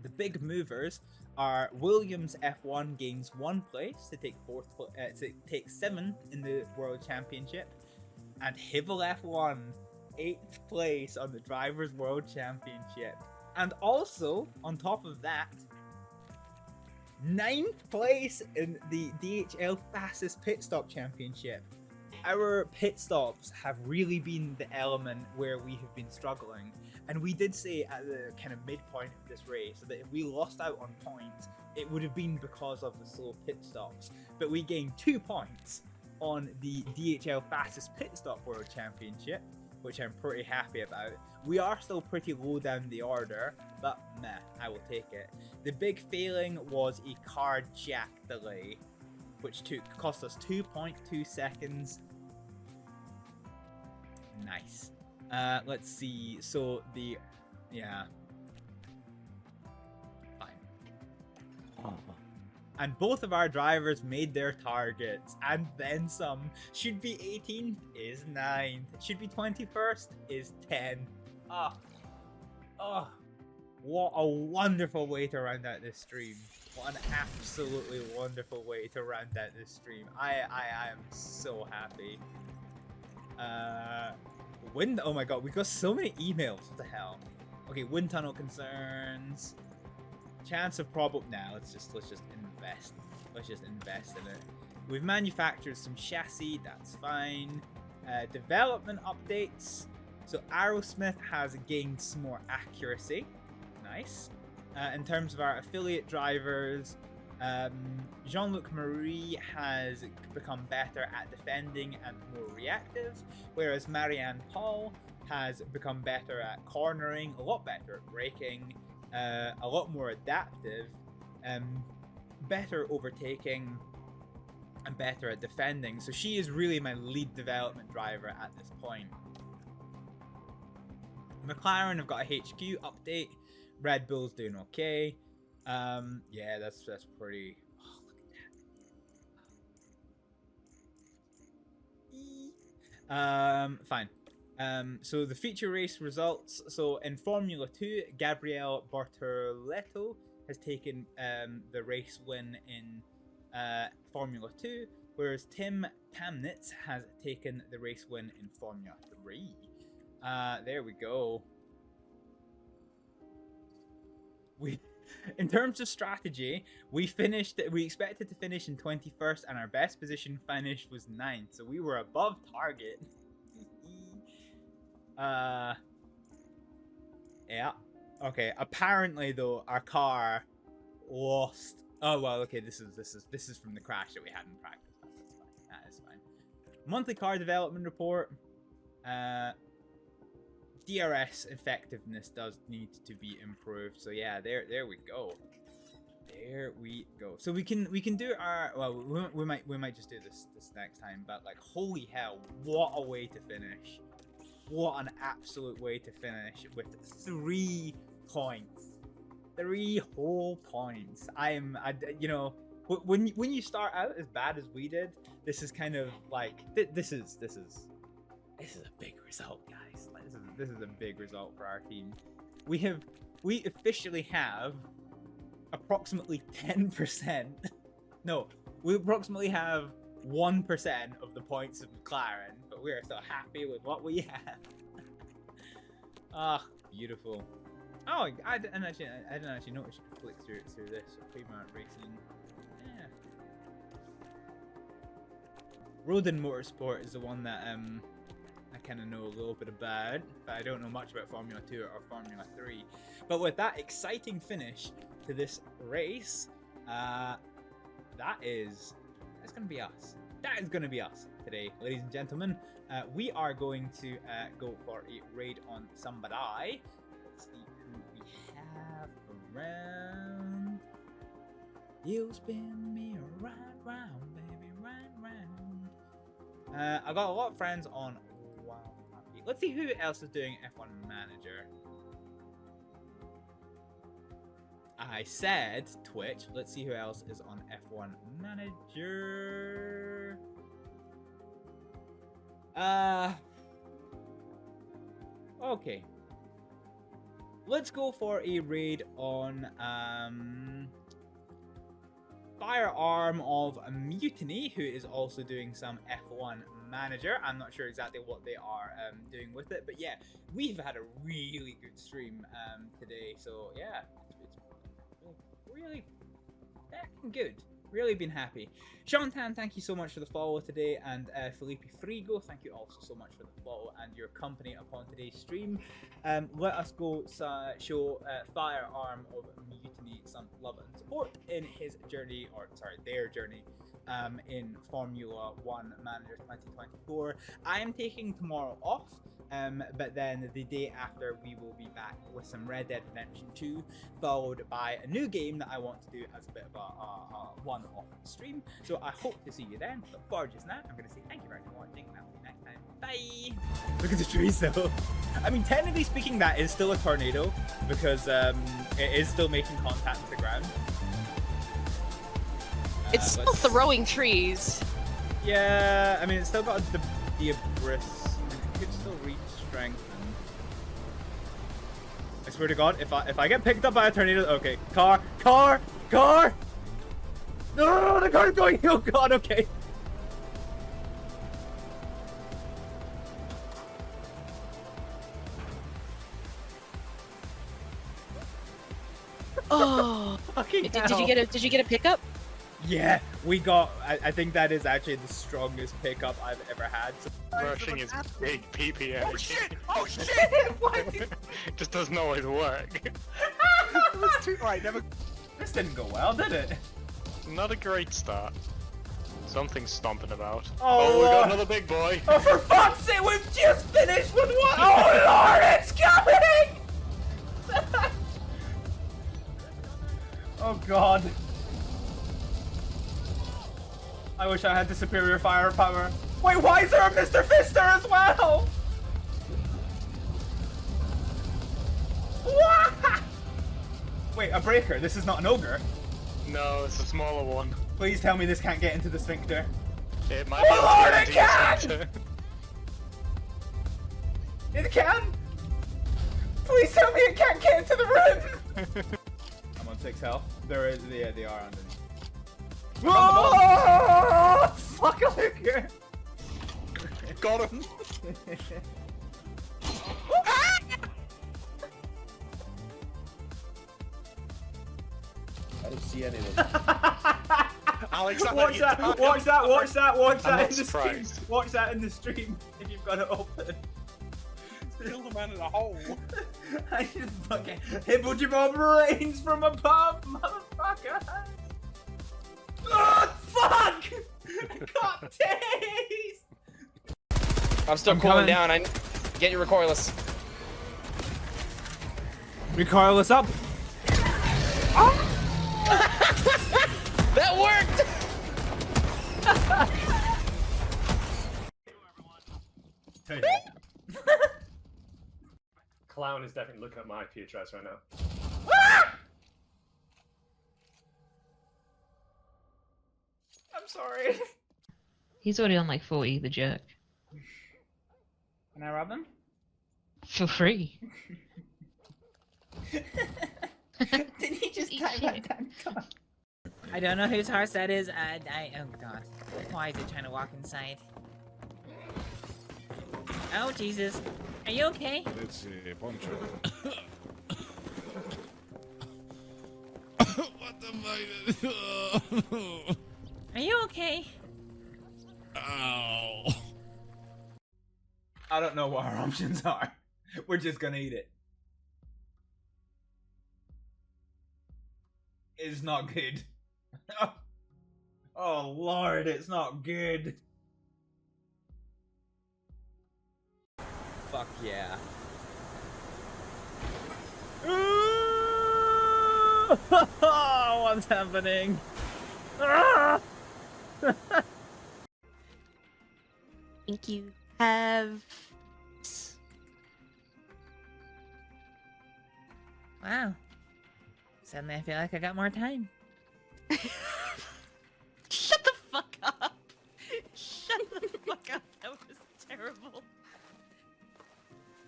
the big movers are Williams F1 gains 1 place to take 7th in the World Championship, and Hibble F1 8th place on the Drivers' World Championship. And also, on top of that, 9th place in the DHL Fastest Pit Stop Championship. Our pit stops have really been the element where we have been struggling. And we did say at the kind of midpoint of this race that if we lost out on points, it would have been because of the slow pit stops. But we gained 2 points on the DHL Fastest Pit Stop World Championship, which I'm pretty happy about. We are still pretty low down the order, but meh, I will take it. The big failing was a car jack delay, which cost us 2.2 seconds. Nice. Let's see. So yeah. Fine. And both of our drivers made their targets, and then some. Should be 18th is 9th. Should be 21st is 10. What a wonderful way to round out this stream. What an absolutely wonderful way to round out this stream. I am so happy. Oh my god, we got so many emails. What the hell? Okay, wind tunnel concerns. Chance of problem. Nah, let's just invest. Let's just invest in it. We've manufactured some chassis. That's fine. Development updates. So Aerosmith has gained some more accuracy. Nice. In terms of our affiliate drivers, Jean-Luc Marie has become better at defending and more reactive, whereas Marianne Paul has become better at cornering, a lot better at braking, a lot more adaptive, better overtaking, and better at defending. So she is really my lead development driver at this point. McLaren have got a HQ update. Red Bull's doing okay. Yeah, that's pretty. Oh, look at that. Fine. So the feature race results. So in Formula 2, Gabriele Bortoleto has taken the race win in Formula 2, whereas Tim Tamnitz has taken the race win in Formula 3. There we go. In terms of strategy, we expected to finish in 21st, and our best position finish was 9th, so we were above target. Yeah. Okay. Apparently, though, our car lost. Oh well. Okay. This is from the crash that we had in practice. That's fine. That is fine. Monthly car development report. DRS effectiveness does need to be improved. So yeah, there we go. There we go. So we can do our, well, we might just do this next time. But like, holy hell, what a way to finish! What an absolute way to finish with 3 points, 3 whole points. You know, when you start out as bad as we did, this is kind of like this is a big result, guys. This is a big result for our team. We officially have approximately 10%. No, we approximately have 1% of the points of McLaren, but we are so happy with what we have. Ah, beautiful. Oh, I didn't actually notice you could flick through this. So Prima Racing. Yeah. Rodin Motorsport is the one that I kind of know a little bit about, but I don't know much about Formula 2 or Formula 3. But with that exciting finish to this race, that's going to be us. That is going to be us today, ladies and gentlemen. We are going to go for a raid on somebody. Let's see who we have around. You spin me right round, baby, right round. I got a lot of friends on. Let's see who else is doing F1 Manager. I said Twitch. Let's see who else is on F1 Manager. Okay. Let's go for a raid on Firearm of Mutiny, who is also doing some F1 Manager. I'm not sure exactly what they are doing with it, but yeah, we've had a really good stream today. So yeah, Good. Really been happy. Sean Tan, thank you so much for the follow today, and Felipe Frigo, thank you also so much for the follow and your company upon today's stream. Let us go show Firearm of Mutiny some love and support in his journey, or sorry, their journey in Formula 1 Manager 2024. I am taking tomorrow off. But then the day after we will be back with some Red Dead Redemption 2, followed by a new game that I want to do as a bit of a one-off stream. So I hope to see you then. But for just now, I'm going to say thank you very much for watching, and I'll see you next time. Bye! Look at the trees though. I mean, technically speaking, that is still a tornado, because it is still making contact with the ground. It's still throwing trees. Yeah, I mean, it's still got the debris. Could still reach strength. I swear to God, if I get picked up by a tornado, okay, car! No, the car's going. Oh God, okay. Oh, Fucking did you get a pickup? Yeah, we got. I think that is actually the strongest pickup I've ever had. So Rushing is big PPA. oh shit! Oh shit! What? Just doesn't always work. Right, never. This didn't go well, did it? Not a great start. Something's stomping about. Oh, we got Lord. another big boy. Oh, for fuck's sake, we've just finished with one! Oh Lord, it's coming! Oh God. I wish I had the superior firepower. Wait, why is there a Mr. Fister as well? What? Wait, a breaker? This is not an ogre. No, it's a smaller one. Please tell me this can't get into the sphincter. It might Oh, Lord, it be can! It can! Please tell me it can't get into the room! I'm on 6 health. There is, yeah, they are underneath. Oh, fuck a hooker! Got him. I don't see any of them. Alex, watch that in the stream. surprised. Watch that in the stream if you've got it open. Kill the man in a hole. I just fucking Hibblejaybob rains from above, motherfucker. Oh, fuck! God days! I'm still cooling down. I get your recoilless. Recoilless up. Oh! That worked! Clown is definitely looking at my IP address right now. I'm sorry. He's already on like 40, the jerk. Can I rob him? For free. Did he just type that down? I don't know whose horse that is. Oh God. Why is it trying to walk inside? Oh Jesus. Are you okay? Let's see, Poncho. What the fuck? Are you okay? Ow. I don't know what our options are. We're just gonna eat it. It's not good. Oh Lord, it's not good. Fuck yeah. What's happening? Thank you. Have. Wow. Suddenly I feel like I got more time. Shut the fuck up. Shut the fuck up. That was terrible.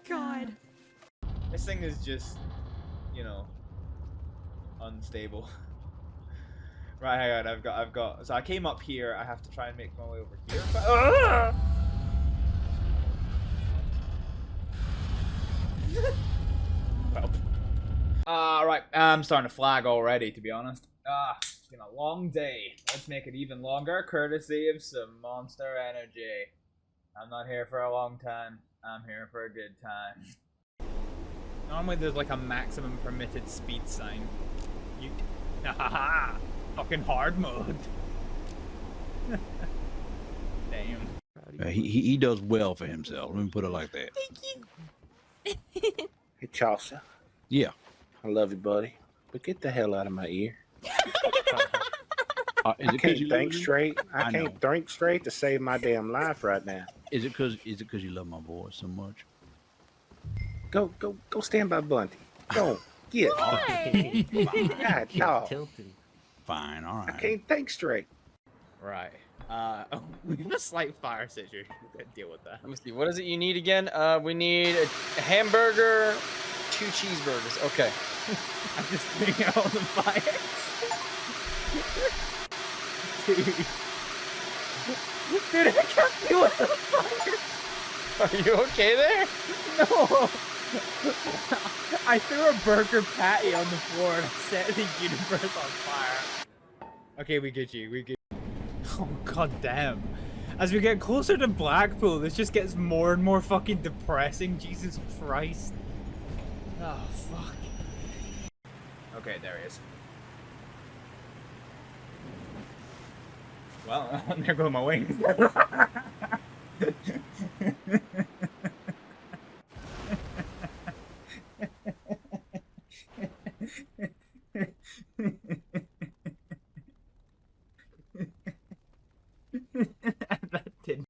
God. This thing is just, you know, unstable. Right, hang on, I've got, so I came up here, I have to try and make my way over here. Well. Right, I'm starting to flag already, to be honest. It's been a long day. Let's make it even longer, courtesy of some Monster Energy. I'm not here for a long time. I'm here for a good time. Normally there's like a maximum permitted speed sign. You... Haha! Fucking hard mode. Damn. He does well for himself. Let me put it like that. Thank you. Hey, Chaucer. Yeah. I love you, buddy. But get the hell out of my ear. Is I it 'cause can't you think love me? straight. I I can't know. think straight to save my damn life right now. Is it because you love my voice so much? Go stand by Bunty. Go. Get. Why? God, dog. Fine, all right. I can't think straight. Right. We have a slight fire situation. We could deal with that. Let me see. What is it you need again? We need a hamburger, 2 cheeseburgers. Okay. I'm just putting out all the fires. Dude. Dude, I can't deal with the fire. Are you okay there? No. I threw a burger patty on the floor and I set the universe on fire. Okay, we get you. We get. Oh god damn. As we get closer to Blackpool, this just gets more and more fucking depressing. Jesus Christ. Oh fuck. Okay, there he is. Well, there go my wings.